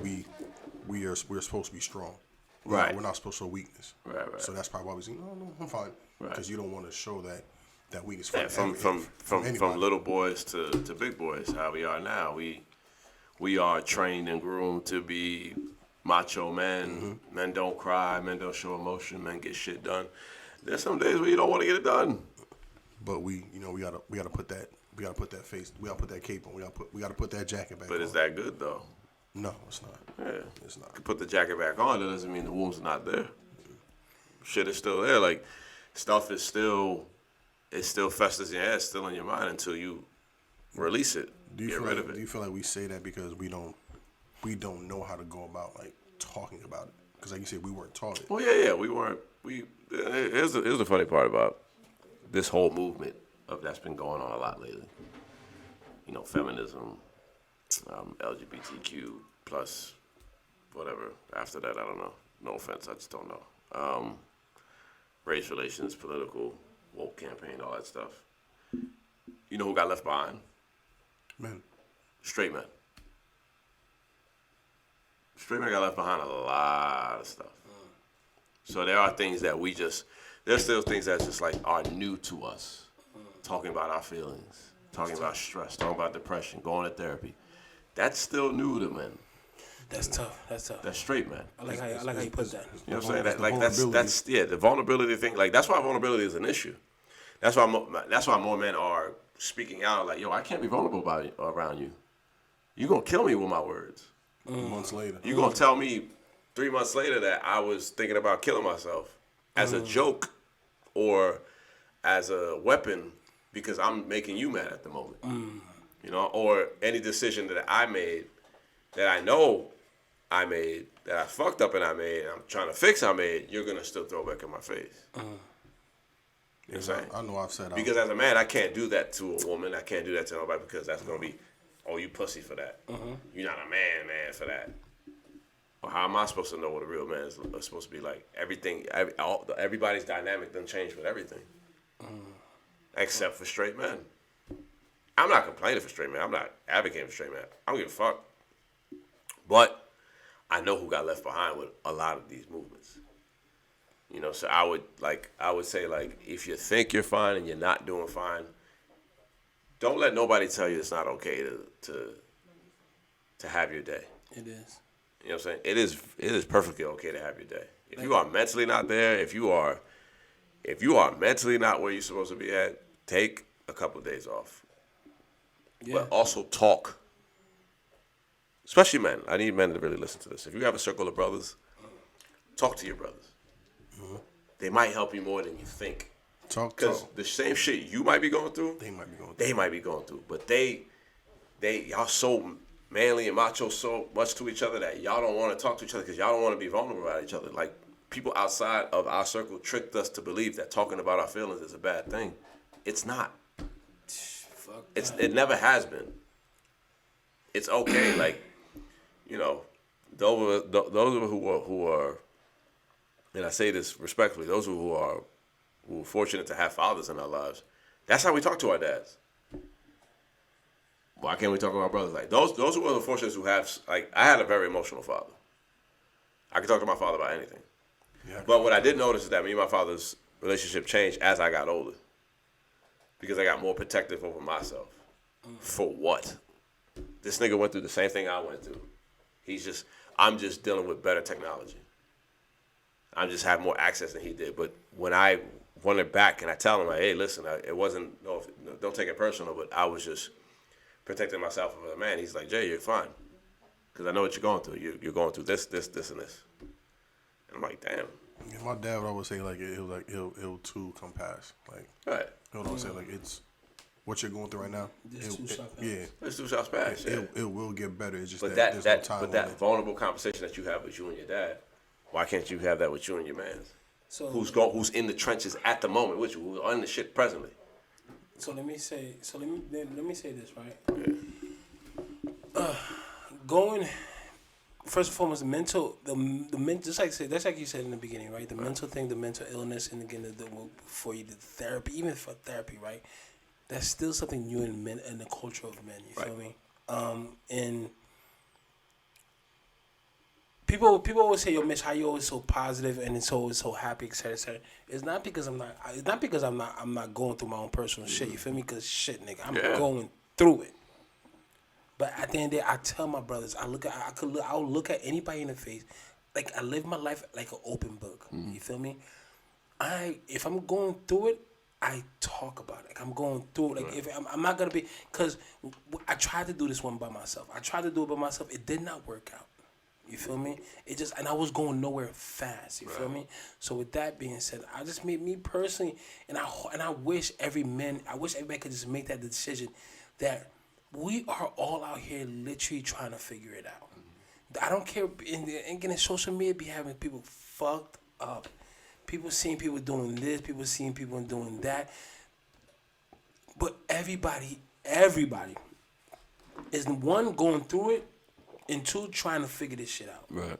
we're supposed to be strong. Right. We're not supposed to show weakness. Right. So that's probably why we say, no, I'm fine. Right. Because you don't want to show that weakness And from anybody. little boys to big boys, how we are now, we are trained and groomed to be macho men. Mm-hmm. Men don't cry. Men don't show emotion. Men get shit done. There's some days where you don't want to get it done. But we gotta put that face. We gotta put that cape on. We gotta put that jacket back on. But is that good though? No, it's not. Yeah. It's not. You put the jacket back on, that doesn't mean the wound's not there. Shit is still there. Like, stuff is still, it still festers in your head, still in your mind until you release it. Do you Get feel rid like, of it. Do you feel like we say that because we don't know how to go about like talking about it? Because like you said, we weren't taught it. Well, yeah, we weren't. Here's the funny part about this whole movement that's been going on a lot lately. Feminism, LGBTQ plus whatever. After that, I don't know. No offense, I just don't know. Race relations, political, woke campaign, all that stuff. You know who got left behind? Men. Straight men. Straight men got left behind a lot of stuff. So there are things that there's still things that just like are new to us. Talking about our feelings, talking about stress, talking about depression, going to therapy. That's still new to men. That's tough. That's straight men. I like how you put that. You know what I'm saying? It's the Like that's the vulnerability thing. Like that's why vulnerability is an issue. That's why more men are speaking out. Like, yo, I can't be vulnerable around you. You gonna kill me with my words. Months later. You gonna tell me 3 months later that I was thinking about killing myself as a joke or as a weapon because I'm making you mad at the moment. Or any decision that I made that I know I made, that I fucked up and I made, and I'm trying to fix I made, you're gonna still throw back in my face. You know what I'm saying? I know I've said Because as a man, I can't do that to a woman. I can't do that to nobody because that's gonna be, oh, you pussy for that. You're not a man for that. Well, how am I supposed to know what a real man is supposed to be like? Everybody's dynamic doesn't change with everything, except for straight men. I'm not complaining for straight men. I'm not advocating for straight men. I don't give a fuck. But I know who got left behind with a lot of these movements. So I would say if you think you're fine and you're not doing fine, don't let nobody tell you it's not okay to have your day. It is. You know what I'm saying? It is perfectly okay to have your day. If you are mentally not there, if you are mentally not where you're supposed to be at, take a couple of days off. Yeah. But also talk. Especially men. I need men to really listen to this. If you have a circle of brothers, talk to your brothers. They might help you more than you think. Because the same shit you might be going through, they might be going through. But y'all so manly and macho so much to each other that y'all don't want to talk to each other because y'all don't want to be vulnerable about each other. Like, people outside of our circle tricked us to believe that talking about our feelings is a bad thing. It's not. Fuck. It never has been. It's okay. Like, those of us who are, and I say this respectfully, those who are fortunate to have fathers in our lives, that's how we talk to our dads. Why can't we talk to our brothers? Like those who are the fortunate who have, like, I had a very emotional father. I could talk to my father about anything. Yeah. But what I did notice is that me and my father's relationship changed as I got older. Because I got more protective over myself. For what? This nigga went through the same thing I went through. I'm just dealing with better technology. I just have more access than he did. But when I run it back and I tell him, like, hey, listen, it wasn't, don't take it personal, but I was just protecting myself as a man. He's like, Jay, you're fine. Because I know what you're going through. You're going through this, and this. And I'm like, damn. Yeah, my dad would always say, like, it'll too come past. Like, Right. he would always say, like, it's what you're going through right now. This too shall pass. Yeah. Let's do shots past. Yeah. It will get better. It's just But there's no time that on it. vulnerable conversation that you have with you and your dad, why can't you have that with you and your man? So Who's in the trenches at the moment with you, who's on the shit presently? So let me say this, right? Going first and foremost, just like that's like you said in the beginning, right? The mental thing, the mental illness, and again, before you did therapy, even for therapy, right? That's still something new in men in the culture of men. You feel me? And people always say, "Yo, Mitch, how you always so positive and it's always so happy, etc., etc." It's not because I'm not. It's not because I'm not going through my own personal shit. You feel me? Because shit, nigga, I'm going through it. But at the end of the day, I tell my brothers, I'll look at anybody in the face, like I live my life like an open book. You feel me? If I'm going through it, I talk about it. Like I'm going through it. Like if I'm not gonna be, cause I tried to do this one by myself. I tried to do it by myself. It did not work out. You feel me? And I was going nowhere fast. You feel me? So with that being said, I just made me personally, and I wish everybody could just make that decision that we are all out here literally trying to figure it out. I don't care. And again, social media be having people fucked up. People seeing people doing this. People seeing people doing that. But everybody is one going through it, and two trying to figure this shit out. Right.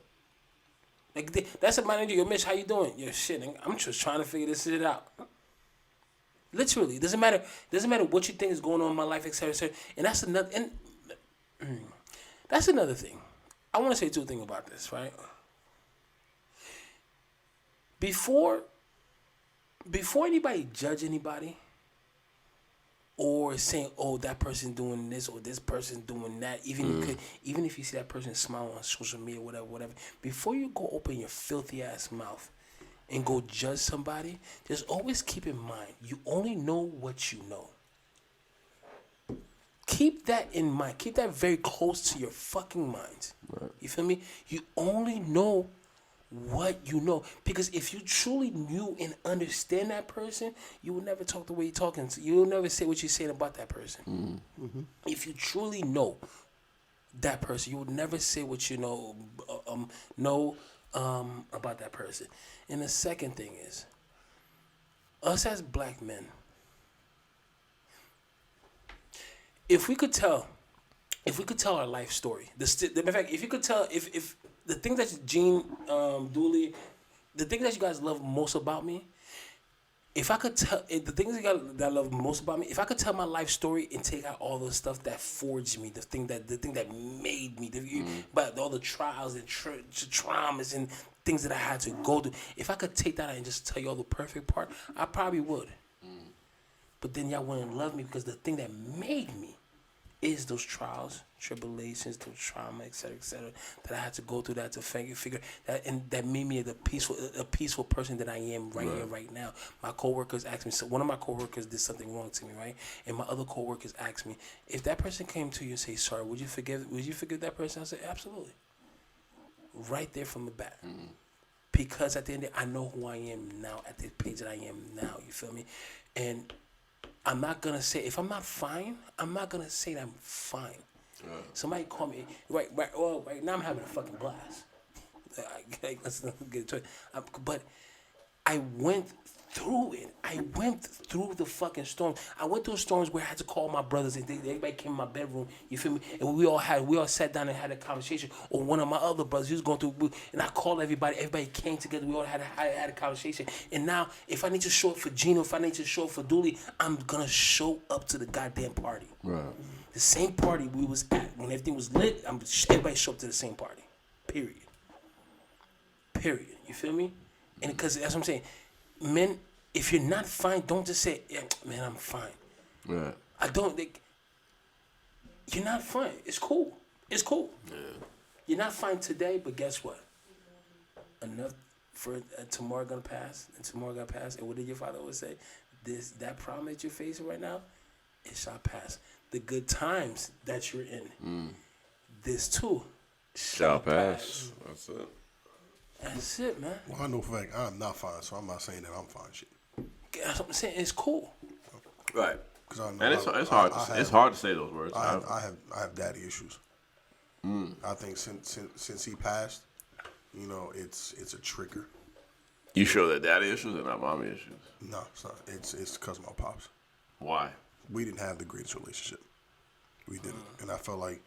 Like that's a manager. Yo, Mitch, how you doing? Yo, shit, I'm just trying to figure this shit out. Literally, doesn't matter what you think is going on in my life, etc., etc. And that's another. And that's another thing. I want to say two things about this, right? Before anybody judge anybody, or saying, "Oh, that person doing this or this person doing that," even if you see that person smile on social media, whatever. Before you go open your filthy ass mouth and go judge somebody, just always keep in mind, you only know what you know. Keep that in mind. Keep that very close to your fucking mind. Right. You feel me? You only know what you know. Because if you truly knew and understand that person, you would never talk the way you're talking. You will never say what you're saying about that person. If you truly know that person, you would never say what you know about that person. And the second thing is, us as black men, if we could tell our life story, in fact, if you could tell, if the things that Gene Dooley, the things that you guys love most about me, if I could tell the things that I love most about me, if I could tell my life story and take out all the stuff that forged me, the thing that made me, but all the trials and traumas and things that I had to go through, if I could take that out and just tell you all the perfect part, I probably would. But then y'all wouldn't love me because the thing that made me is those trials, tribulations, those trauma, etc., that I had to go through, that to figure that, and that made me a peaceful person that I am here, right now. My coworkers asked me, so one of my coworkers did something wrong to me, right? And my other coworkers asked me, if that person came to you and say sorry, would you forgive that person? I said, absolutely. Right there from the bat. Because at the end of the day, I know who I am now at the page that I am now. You feel me? And I'm not going to say, if I'm not fine, I'm not going to say that I'm fine. Somebody call me, right now I'm having a fucking blast. Let's not get into it. But I went through it. I went through the fucking storm. I went through storms where I had to call my brothers and everybody came in my bedroom, you feel me? And we all sat down and had a conversation. Or one of my other brothers, he was going through, and I called everybody came together, we all had a conversation. And now, if I need to show up for Gino, if I need to show up for Dooley, I'm gonna show up to the goddamn party. Right. The same party we was at, when everything was lit, everybody show up to the same party. Period. You feel me? And because that's what I'm saying. Men, if you're not fine, don't just say, "Yeah, man, I'm fine." Right. I don't think you're not fine. It's cool. Yeah. You're not fine today, but guess what? Enough for tomorrow gonna pass, and tomorrow gonna pass. And what did your father always say? That problem that you're facing right now, it shall pass. The good times that you're in, this too shall pass. That's it. That's it, man. Well, I know for a fact I'm not fine, so I'm not saying that I'm fine. Shit. That's what I'm saying. It's cool. Right. I know and it's hard. It's hard to say those words. I have daddy issues. I think since he passed, it's a trigger. You sure that daddy issues are not mommy issues? No, it's not. It's because of my pops. Why? We didn't have the greatest relationship. We didn't, and I felt like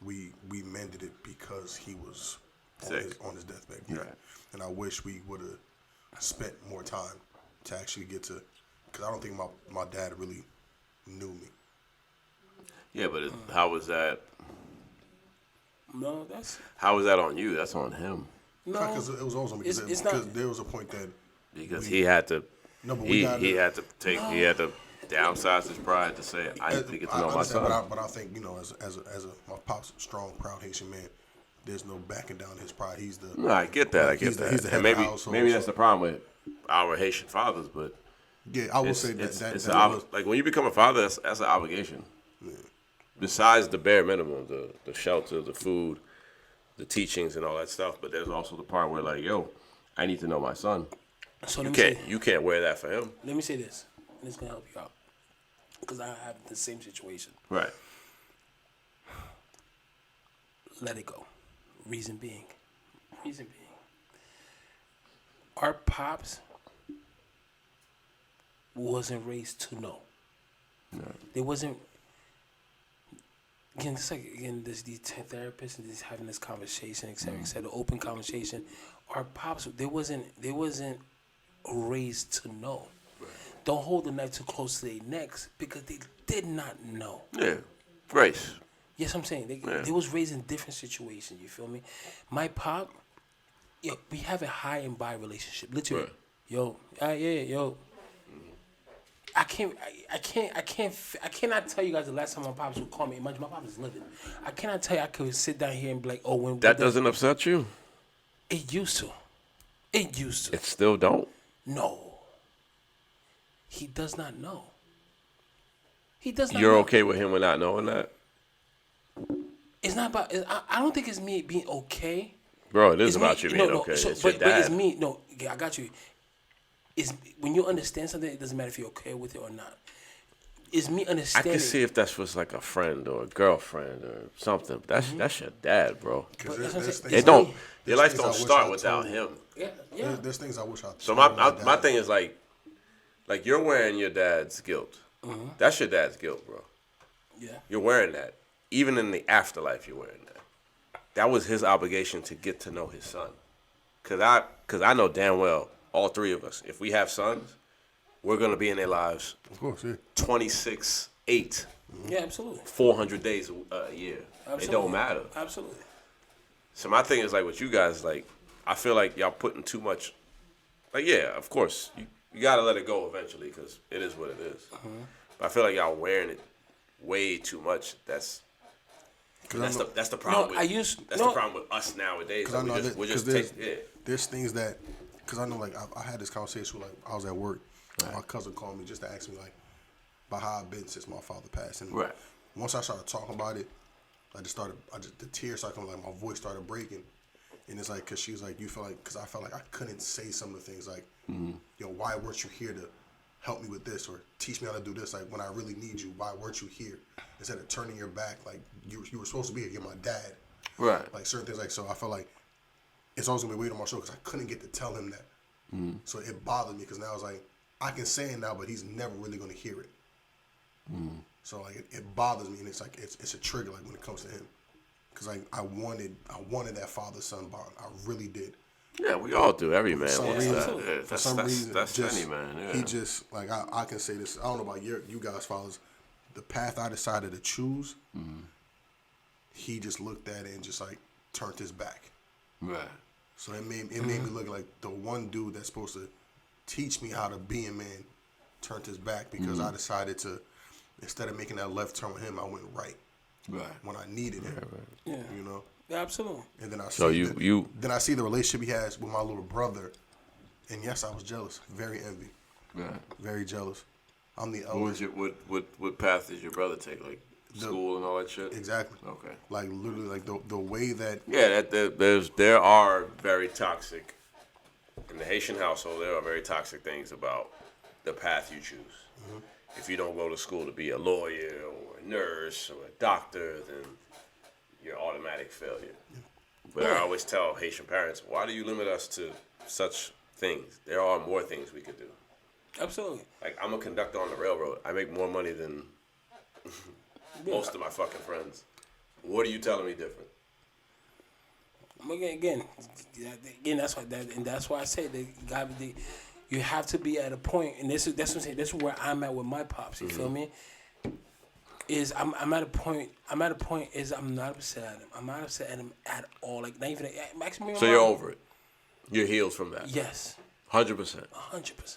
we mended it because he was Sick. on his deathbed. Yeah. Right. And I wish we would have spent more time to actually get to, because I don't think my dad really knew me. Yeah, but how was that? No, that's How was that on you? That's on him no. Because it was always on me. It's Because not- there was a point that because he had to. no, but we He got he had to take. He had to downsize his pride to say, "I need to get to know my understand, son." but I think as a my pop's a strong, proud Haitian man. There's no backing down his pride. He's the No, I get that. I he's get the- that. he's the head And of the maybe household, maybe that's so- the problem with our Haitian fathers, but yeah. I will it's, say that it's, that, it's that an was, like when you become a father, that's an obligation. Besides the bare minimum, the shelter, the food, the teachings, and all that stuff, but there's also the part where like, yo, I need to know my son. So You let me can't say, you can't wear that for him, let me say this, and it's gonna help you out because I have the same situation. right? Let it go. Reason being, our pops wasn't raised to know. They wasn't. Again, just like these therapists and just having this conversation, et cetera, open conversation. Our pops, they wasn't raised to know. Don't hold the knife too close to their necks because they did not know. Yeah, grace. Yes, I'm saying they was raised in different situations. You feel me? My pop, we have a high and by relationship. Literally, Right. yo. I cannot tell you guys the last time my pops would call me. Imagine my pops is living. I cannot tell you I could sit down here and be like, oh, when That doesn't upset you. It used to. It still don't. No. He does not know. He does not. You're know. okay with him not knowing that, It's not about. I don't think it's me being okay. bro? It is It's about me- you no, being no, okay. so- It's your but it's dad. me. No, yeah, I got you. It's when you understand something. It doesn't matter if you're okay with it or not. It's me I understanding. can see if that's was like a friend or a girlfriend or something. But that's your dad, bro. because But that's what I'm there's saying. things, It don't. me. Your There's life things I don't wish start I without told- him. Yeah. there's things I wish I. So told my dad. thing is like you're wearing your dad's guilt. That's your dad's guilt, bro. Yeah. You're wearing that. Even in the afterlife, you're wearing that. That was his obligation to get to know his son. Cause I know damn well, all three of us, if we have sons, we're gonna be in their lives Of course, yeah. 26/8, Yeah, absolutely. 400 days a year. It don't matter. Absolutely. So my thing is like with you guys, like I feel like y'all putting too much. Like yeah, of course you gotta let it go eventually because it is what it is. But I feel like y'all wearing it way too much. That's the problem. No, That's the problem with us nowadays. Because I Like, know we just there's, take yeah. there's things that, because I know like I had this conversation with, like I was at work, my cousin called me just to ask me like about how I've been since my father passed, and Right. once I started talking about it, the tears started coming, like my voice started breaking, and it's like because she was like, you feel like, because I felt like I couldn't say some of the things like, why weren't you here to help me with this or teach me how to do this? Like when I really need you, why weren't you here? Instead of turning your back, like you were supposed to be here. You're my dad. Right. Like certain things, like so I felt like it's always gonna be weight on my shoulder because I couldn't get to tell him that. So it bothered me because now it's like I can say it now, but he's never really gonna hear it. So like it bothers me, and it's like it's a trigger like when it comes to him, because like I wanted that father son bond. I really did. Yeah, we all do. Every man For some wants reason, that. Yeah, for some reason, that's just, any man. Yeah. he just like I can say this. I don't know about you guys, fathers. The path I decided to choose, he just looked at it and just like turned his back. right. So it made me look like the one dude that's supposed to teach me how to be a man turned his back because I decided to, instead of making that left turn with him, I went right Right. when I needed him. Yeah. You know, Yeah, absolutely. and then I So see you then I see the relationship he has with my little brother, and yes, I was jealous, very envy, right. very jealous. I'm the What was elder. what path did your brother take? Like school and all that shit? Exactly. Okay. Like literally, like the way that Yeah, there are very toxic in the Haitian household. There are very toxic things about the path you choose. If you don't go to school to be a lawyer or a nurse or a doctor, then you're automatic failure. But I always tell Haitian parents, why do you limit us to such things? There are more things we could do. Absolutely. Like I'm a conductor on the railroad. I make more money than most of my fucking friends. What are you telling me different? Again, that's why I say that you have to be at a point, and that's what I'm saying. This is where I'm at with my pops. You feel me? Is I'm at a point. I'm not upset at him. I'm not upset at him at all. Like not even. Actually, So you're over it. You're healed from that. Yes. 100%. 100%.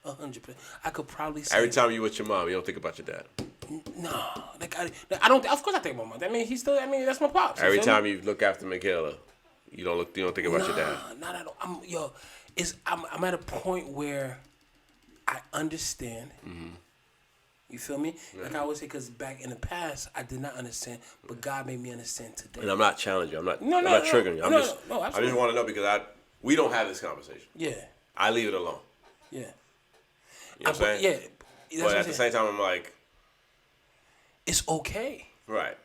100%. I could probably say Every time you with your mom, you don't think about your dad. no. Like I don't. Of course, I think about my dad. I mean, he's still. I mean, that's my pops. Every feel me? time you look after Michaela, you don't think about your dad. Not at all. I'm at a point where I understand. You feel me? Like I always say, because back in the past, I did not understand, but God made me understand today. And I'm not challenging you. I'm not No, triggering you. no, I just absolutely. want to know because we don't have this conversation. Yeah, I leave it alone. yeah. You know what I'm saying? Yeah. That's But what at I'm the saying. same time, I'm like, It's okay. right.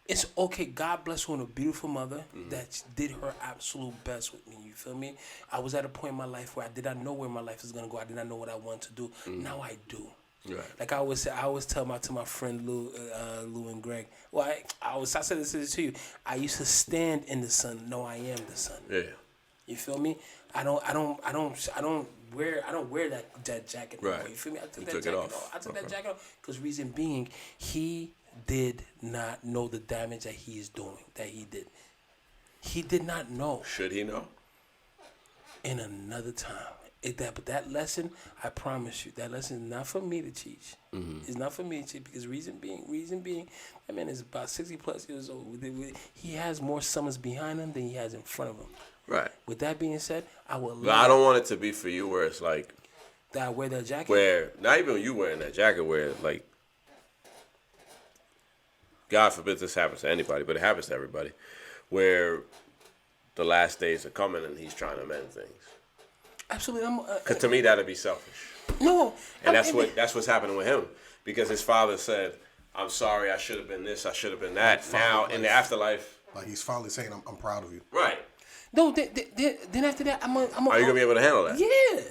It's okay. God bless her with a beautiful mother that did her absolute best with me. You feel me? I was at a point in my life where I did not know where my life was gonna go. I did not know what I wanted to do. Now I do. Right. Like I always say, I always tell to my friend Lou and Greg. Well, I said this to you. I used to stand in the sun. No, I am the sun. Yeah. You feel me? I don't wear that jacket anymore. Right. You feel me? I took You that took it jacket off. off. I took that jacket off because reason being, he did not know the damage that he is doing. That he did. He did not know. Should he know? In another time. But that lesson, I promise you, that lesson is not for me to teach. It's not for me to teach because reason being, that man is about 60 plus years old. He has more summers behind him than he has in front of him. Right. With that being said, I will. But I don't want it to be for you where it's like, that I wear that jacket. where not even you wearing that jacket, where like, God forbid this happens to anybody, but it happens to everybody, where the last days are coming and he's trying to mend things. Absolutely. Because to me, that'd be selfish. No. And that's what's happening with him. Because his father said, I'm sorry, I should have been this, I should have been that. Now, in the afterlife. Like he's finally saying, I'm proud of you. Right. No, then after that, I'm Are you going to be able to handle that? Yeah.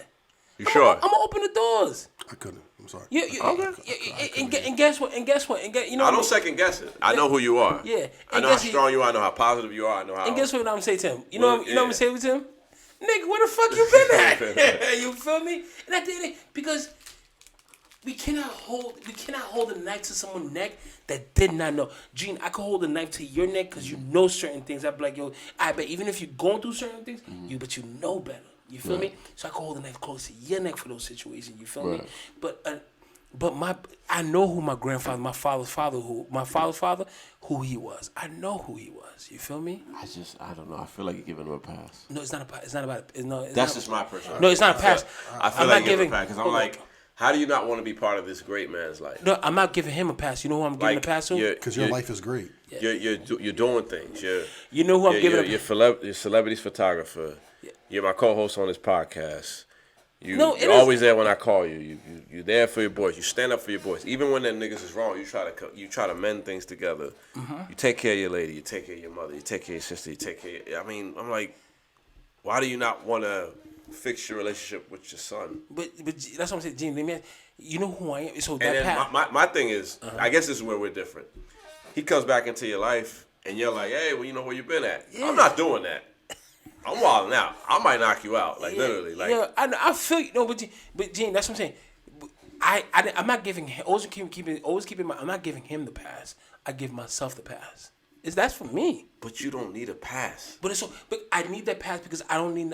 You sure? I'm going to open the doors. I couldn't. I'm sorry. And guess what? You know I don't second guess it. I know who you are. Yeah. I know how strong you are. I know how positive you are. I know how. And guess what I'm going to say to him? You Well, know what I'm going to say to him? Nigga, where the fuck you been at? You feel me? And I did it because we cannot hold a knife to someone's neck that did not know. Gene, I could hold a knife to your neck because you know certain things. I'd be like, yo, I bet even if you're going through certain things, but you know better. You feel me? So I could hold a knife close to your neck for those situations. You feel me? But I know who my grandfather, my father's father, who he was. I know who he was. You feel me? I don't know. I feel like you're giving him a pass. No, it's not about. That's just my personal. No, it's not a pass. I feel I'm like not you're giving giving. him a pass because I'm like, how do you not want to be part of this great man's life? No, I'm not giving him a pass. You know who I'm giving a pass to? Because your life is great. You're doing things. You know who I'm giving a pass. You're celebrity's photographer. You're my co-host on this podcast. You're is- always there when I call you. You're there for your boys. You stand up for your boys. Even when that niggas is wrong, you try to mend things together. You take care of your lady. You take care of your mother. You take care of your sister. You take care. I'm like, why do you not want to fix your relationship with your son? But that's what I'm saying, Gene. Let me ask, you know who I am. So And that then path. my thing is, I guess this is where we're different. He comes back into your life, and you're like, hey, well, you know where you been at. Yeah. I'm not doing that. I'm wilding out. I might knock you out, like literally. Like, yeah, I feel you. No, but Gene, that's what I'm saying. I'm not giving him. Always keep in mind. I'm not giving him the pass. I give myself the pass. That's for me. but you don't need a pass. But I need that pass because I don't need.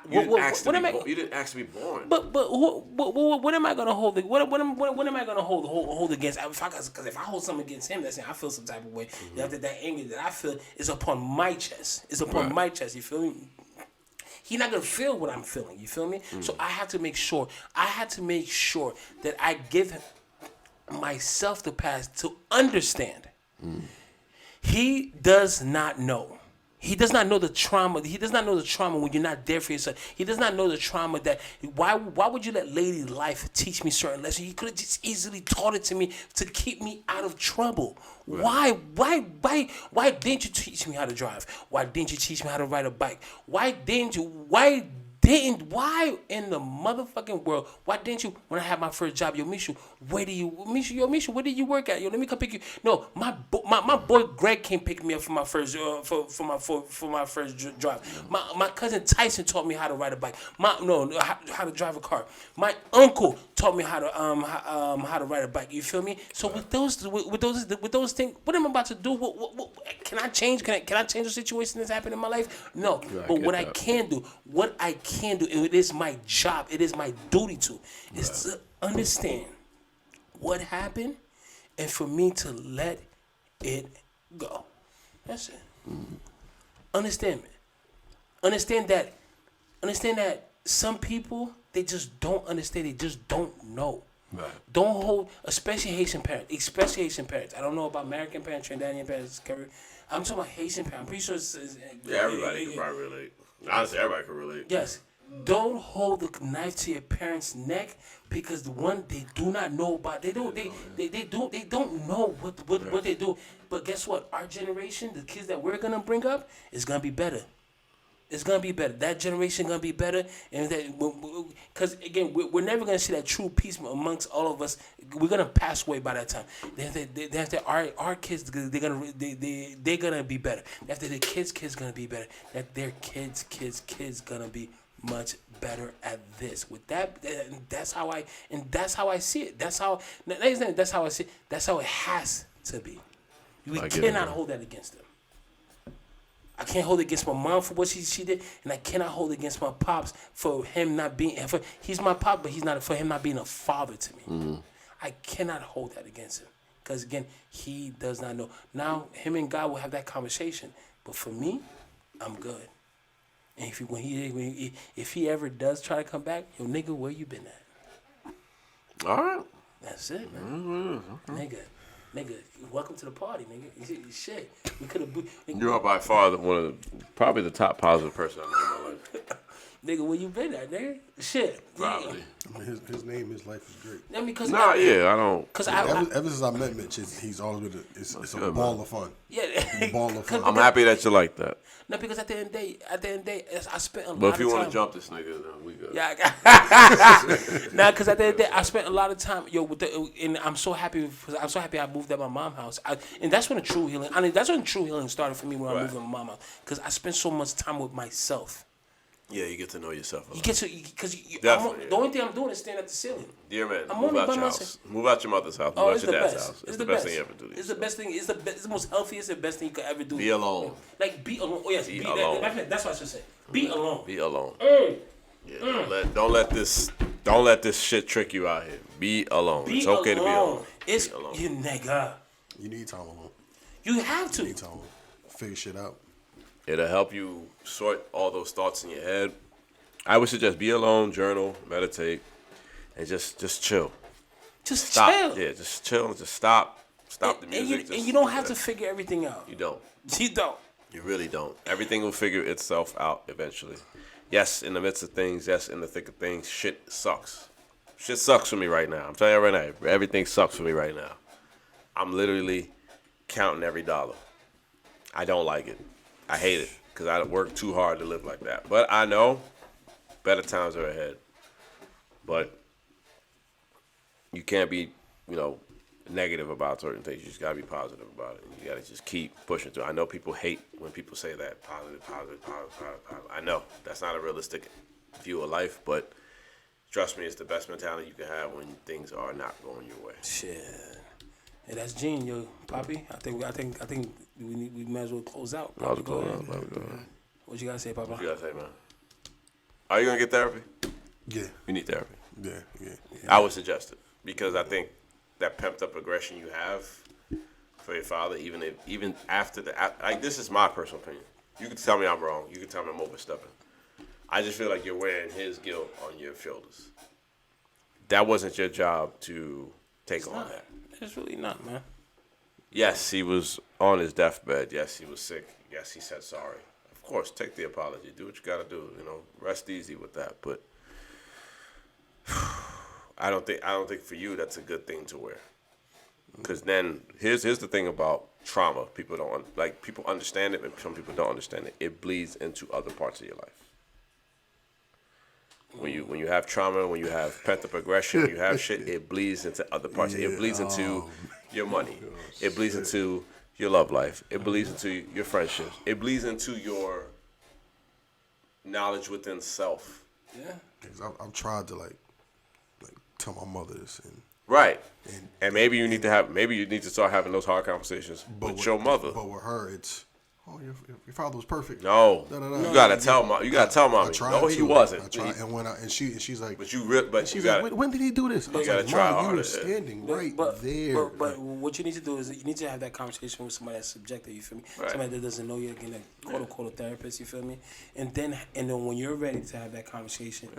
You didn't ask to be born. But what am I gonna hold? What am I gonna hold against? Because if I hold something against him, that's I feel some type of way. That anger that I feel is upon my chest. It's upon my chest. You feel me? He's not gonna feel what I'm feeling. You feel me? So I have to make sure. That I give him myself the pass to understand. He does not know. He does not know the trauma. He does not know the trauma when you're not there for yourself. He does not know the trauma that why would you let Lady Life teach me certain lessons? He could have just easily taught it to me to keep me out of trouble. Right. Why didn't you teach me how to drive? Why didn't you teach me how to ride a bike? Why didn't didn't? Why in the motherfucking world? Why didn't you? When I had my first job, yo, Mishu, where did you work at? Yo, let me come pick you. No, my boy Greg came pick me up for my first for my first drive. My cousin Tyson taught me how to ride a bike. How to drive a car. My uncle taught me how to ride a bike. You feel me? So with those things, what am I about to do? What can I change? Can I change the situation that's happened in my life? No. But what I can do, it is my job, it is my duty is to understand what happened and for me to let it go. That's it. Understand me. Understand that some people, they just don't understand, they just don't know. Right. Don't hold, especially Haitian parents. I don't know about American parents, Trinidadian parents. I'm talking about Haitian parents. I'm pretty sure Everybody can probably relate. Honestly, everybody can relate. Yes. Don't hold the knife to your parents' neck because they do not know about. They don't know what they do. But guess what? Our generation, the kids that we're gonna bring up, is gonna be better. It's gonna be better. That generation gonna be better, and because again, we're never gonna see that true peace amongst all of us. We're gonna pass away by that time. Our kids, they're gonna be better. After the kids gonna be better. That their kids gonna be much better at this. With that, that's how I see it. That's how I see it. That's how it has to be. We cannot hold that against them. I can't hold it against my mom for what she did, and I cannot hold it against my pops for him not being. He's my pop, but he's not for him not being a father to me. Mm-hmm. I cannot hold that against him because again, he does not know. Now, him and God will have that conversation, but for me, I'm good. And if he ever does try to come back, yo, nigga, where you been at? All right. That's it, man. Mm-hmm. Nigga, welcome to the party, nigga. Shit, we could have. You are by far probably the top positive person I know in my life. Nigga, where you been at, nigga? Shit. Probably. I mean, his name, his life is great. I mean, because I don't. Because ever since I met Mitch, he's always been it's a ball of fun. Yeah, ball of fun. I'm happy that you like that. No, because at the end of the day, I spent a lot of time. But if you want to jump this nigga, then we good. Yeah. Nah, because at the end of the day, I spent a lot of time, and I'm so happy. I'm so happy I moved at my mom's house, and that's when the true healing. That's when true healing started for me when I moved at my mom's house, because I spent so much time with myself. Yeah, you get to know yourself a lot. You get to because Definitely, the only thing I'm doing is staring at the ceiling. Dear man, I'm move only out by your myself. house. Move out your mother's house. Move out your dad's house. It's the best thing you ever do. It's the best thing. It's the most healthiest and best thing you could ever do. Be alone. Like be alone. Oh yes, be alone. That's what I should say. Be alone. Be alone. Yeah, don't let this shit trick you out here. Be alone. It's okay to be alone. It's be alone. You nigga. You need time alone. You have to. You need time alone. Figure shit out. It'll help you sort all those thoughts in your head. I would suggest be alone, journal, meditate, and just chill. Just stop. chill. Yeah, just chill and just stop. Stop the music. And you don't have to figure everything out. You don't. You don't. You really don't. Everything will figure itself out eventually. Yes, in the midst of things, yes, in the thick of things, shit sucks. Shit sucks for me right now. I'm telling you right now, everything sucks for me right now. I'm literally counting every dollar. I don't like it. I hate it because I work too hard to live like that. But I know better times are ahead. But you can't be, negative about certain things. You just gotta be positive about it. You gotta just keep pushing through. I know people hate when people say that positive. I know that's not a realistic view of life, but trust me, it's the best mentality you can have when things are not going your way. Shit. Hey, that's Gene, yo, Poppy. I think we might as well close out. Go ahead. What you gotta say, Papa? What you gotta say, man? Are you gonna get therapy? Yeah. You need therapy. Yeah. I would suggest it because I think that pent up aggression you have for your father, even after this is my personal opinion. You can tell me I'm wrong. You can tell me I'm overstepping. I just feel like you're wearing his guilt on your shoulders. That wasn't your job to take on that. It's really not, man. Yes, he was on his deathbed. Yes, he was sick. Yes, he said sorry. Of course, take the apology. Do what you got to do. Rest easy with that. But I don't think for you that's a good thing to wear. Because then here's the thing about trauma. People understand it, but some people don't understand it. It bleeds into other parts of your life. When you have trauma, when you have pent up aggression, when you have shit, it bleeds into other parts. It bleeds into your money. It bleeds into your love life. It bleeds into your friendships. It bleeds into your knowledge within self. Yeah. 'Cause I've tried to like tell my mother this, and Right. And maybe you need to start having those hard conversations with your mother. But with her, it's your father was perfect. No, Da-da-da. you gotta tell mom. You gotta tell I mommy. tried No, he to. wasn't. I tried, and she's like, But you she's gotta. like, when did he do this? I was gotta like, try Mom, you harder, were yeah. standing right there. But what you need to do is you need to have that conversation with somebody that's subjective. You feel me? Right. Somebody that doesn't know you, again, a quote unquote a therapist. You feel me? And then when you're ready to have that conversation,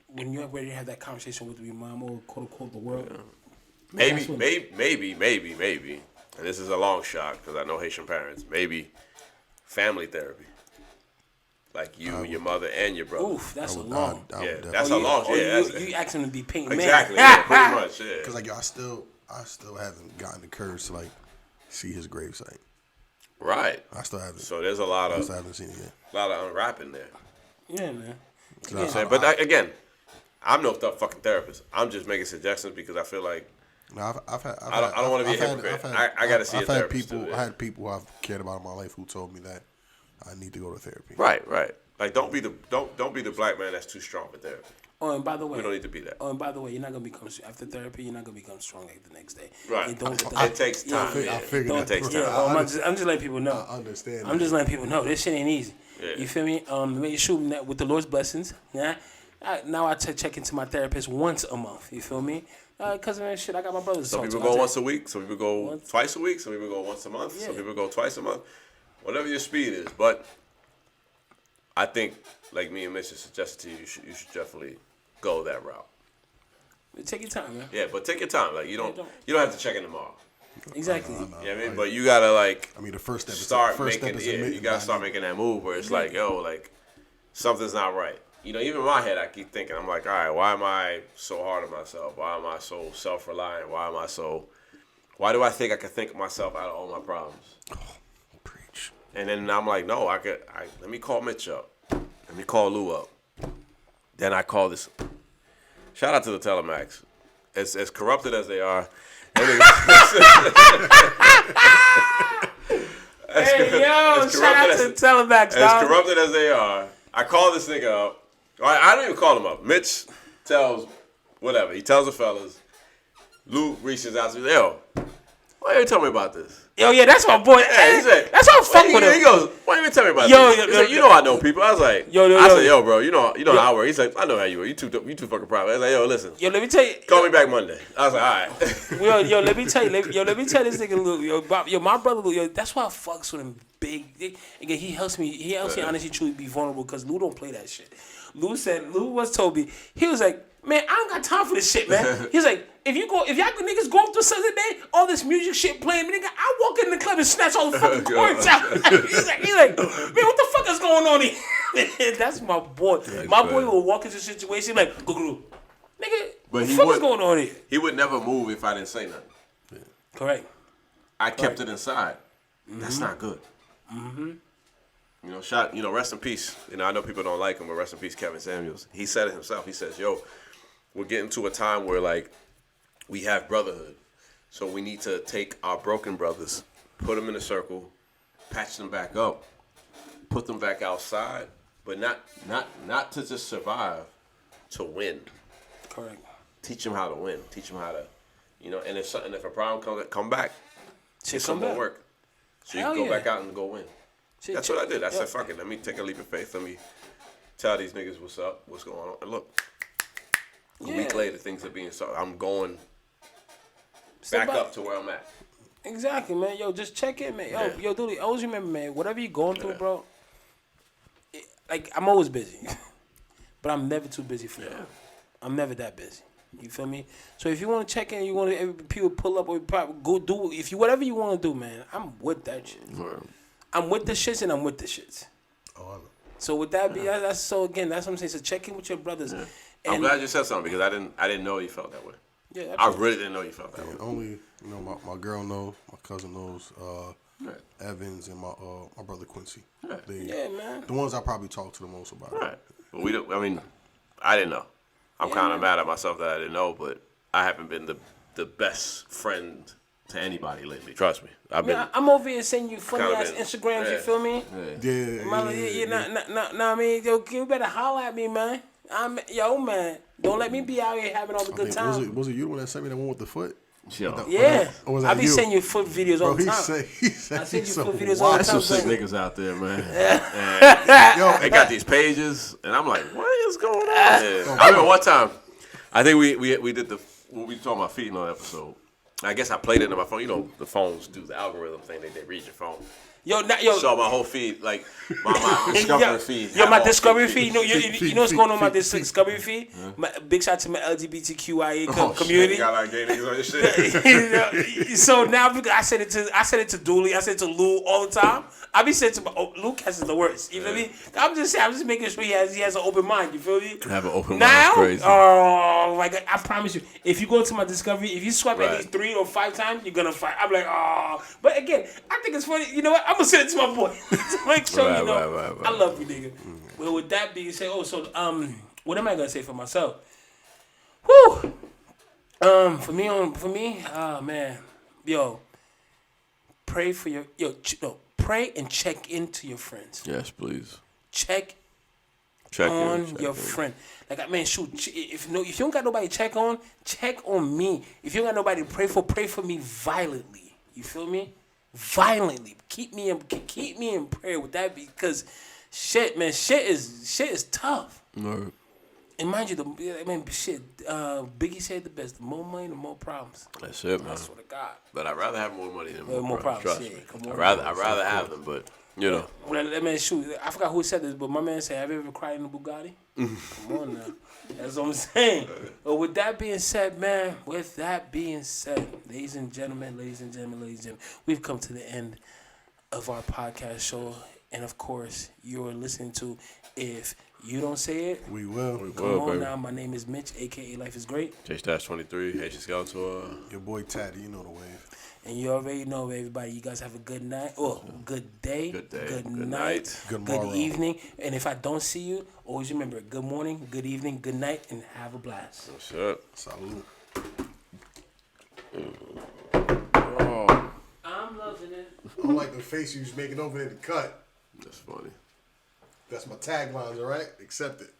when you're ready to have that conversation with your mom or quote unquote the world. Maybe, and this is a long shot because I know Haitian parents. Maybe family therapy, like you, and your mother, and your brother. Oof, that's a long. Yeah, that's a long. Yeah, you ask him to be painting exactly. man. Yeah, pretty much. Yeah. Because like I still haven't gotten the courage to like see his gravesite. Right. I still haven't. So there's a lot I of still haven't seen it yet. unwrapping there. Yeah, man. You know what I'm saying? But again, I'm no fucking therapist. I'm just making suggestions because I feel like No, I don't want to be a hypocrite. I got to see a therapist. People, I had people who I've cared about in my life who told me that I need to go to therapy. Right. Like don't be the black man that's too strong for therapy. Oh, and by the way, We don't need to be that. Oh, and by the way, you're not gonna become after therapy. You're not gonna become strong like the next day. Right. It It takes time. I figured It takes that. time. I'm just letting people know. I understand. I'm just letting people know this shit ain't easy. Yeah. You feel me? Make sure that with the Lord's blessings, yeah. Now I check into my therapist once a month. You feel me? Cause man, shit, I got my brothers. Some people go once a week. Some people go twice a week. Some people go once a month. Yeah. Some people go twice a month. Whatever your speed is. But I think, like me and Mitch suggested to you, you should definitely go that route. Take your time, man. Yeah, but take your time. Like you don't have to check in tomorrow. Exactly. You know what I mean? But you gotta like I mean, the first step. start first making. step is Yeah, admitting you gotta that start making that move where it's like, yo, like something's not right. You know, even in my head, I keep thinking, I'm like, all right, why am I so hard on myself? Why am I so self-reliant? Why do I think I can think of myself out of all my problems? Preach. And then I'm like, no, let me call Mitch up. Let me call Lou up. Then I call this. Shout out to the Telemax. As corrupted as they are. Hey yo, shout out to the Telemax, As dog. corrupted as they are, I call this nigga up. I don't even call him up. Mitch tells whatever. He tells the fellas. Lou reaches out to me. Yo, why you tell me about this? Yo, yeah, that's my boy. Yeah, he said, that's why I'm fucking with him. He goes, why you even tell me about Yo, this? yo, He's yo, like, you know I know people. I was like, I said, yo, bro, you know how I work. He's like, I know how you work. You too fucking private. I was like, yo, listen. Yo, let me tell you. Call me back Monday. I was like, all right. Yo, let me tell you. Let me tell this nigga Lou. Yo, my brother Lou. Yo, that's why I fucks with him big. Again, he helps me. He helps me honestly, truly be vulnerable because Lou don't play that shit. Lou once told me, he was like, man, I don't got time for this shit, man. He's like, if y'all niggas going through something today, all this music shit playing, nigga, I walk in the club and snatch all the fucking cords out. he's like, man, what the fuck is going on here? That's my boy. My boy will walk into a situation like, go, nigga, what the fuck is going on here? He would never move if I didn't say nothing. Correct. I kept it inside. That's not good. Mm-hmm. You know, rest in peace. You know, I know people don't like him, but rest in peace, Kevin Samuels. He said it himself. He says, yo, we're getting to a time where, like, we have brotherhood. So we need to take our broken brothers, put them in a circle, patch them back up, put them back outside, but not to just survive, to win. Correct. Teach them how to win. Teach them how to, and if a problem comes, come back. Get some more work. So you can go back out and go win. That's what I did. I said, fuck it. Let me take a leap of faith. Let me tell these niggas what's up, what's going on. And look, a week later, things are being solved. I'm going back up to where I'm at. Exactly, man. Yo, just check in, man. Yo, dude, always remember, man, whatever you're going through, bro, I'm always busy. But I'm never too busy for you. I'm never that busy. You feel me? So if you want to check in, you want to people pull up or go do whatever you want to do, man. I'm with that shit. I'm with the shits and I'm with the shits. So with that, that's what I'm saying. So check in with your brothers. Yeah. And I'm glad you said something because I didn't know you felt that way. Yeah, I really didn't know you felt that way. Only my girl knows, my cousin knows, Evans and my brother Quincy. Right. Yeah, man. The ones I probably talk to the most about. Right. But we don't. I mean, I didn't know. I'm Yeah, kind of man. mad at myself that I didn't know, but I haven't been the best friend to anybody lately. Trust me. I've been. I'm over here sending you funny Kinda ass been- Instagrams. You yeah. feel me? I mean, yo, you better holler at me, man. Yo, man, don't let me be out here having all the good time. Was it you the one that sent me the one with the foot? Yo, Yeah, Or was I that be you? sending you foot videos all Bro, the time. he said I send you some foot videos wild all the there's time. some sick son. niggas out there, man. And Yo, they got these pages, and I'm like, what is going on here? I remember one time, I think we did when we talking about feeding on the episode. I guess I played it on my phone. You know, the phones do the algorithm thing. They read your phone. Yo, So my whole feed, like my Discovery feed. Yo, my had all Discovery feed. feed. You know what's going on with my Discovery feed? Big shout to my LGBTQIA community. Shit, you got like gay niggas on your shit. So now because I said it to Dooley, I said it to Lou all the time. I be saying to Lou Cass is the worst. You feel me? I'm just making sure he has an open mind. You feel me? Have an open mind. Now, Crazy. oh my God, I promise you, if you go to my Discovery, if you swipe at Right. least 3 or 5 times, you're gonna find. I'm like, oh. But again, I think it's funny. You know what? I'm gonna send it to my boy to make sure Right, you know right. I love you, nigga. Well, with that being said, what am I gonna say for myself? Whew. For me, oh man, yo, pray for your pray and check into your friends. Yes, please. Check Check on in, your friend. Like, I mean, shoot, if you don't got nobody to check on me. If you don't got nobody to pray for me violently. You feel me? Violently. Keep me in prayer with that because shit is tough. Right. And mind you, Biggie said the best. The more money, the more problems. That's it, man. I swear to God. But I'd rather have more money than more, more problems. problems, Trust yeah, me. more I'd rather have them, but you know. Well, that man, shoot, I forgot who said this, but my man said, "Have you ever cried in a Bugatti?" Come on now, that's what I'm saying. But with that being said, man, ladies and gentlemen, we've come to the end of our podcast show, and of course, you're listening to If You Don't Say It. we will. Come on baby. now, my name is Mitch, aka Life is Great, J-23, Haitian Scout Tour. Your boy Taddy, you know the wave. and you already know, everybody. You guys have a good night, good day, Good day, good good night, night. Good good morrow. evening, and if I don't see you, always remember: good morning, good evening, good night, and have a blast. What's up? Salute. Oh, I'm loving it. I don't like the face you was making over there to cut. that's funny. That's my taglines, all right? Accept it.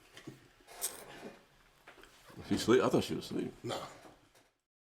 She sleep? I thought she was asleep. Nah.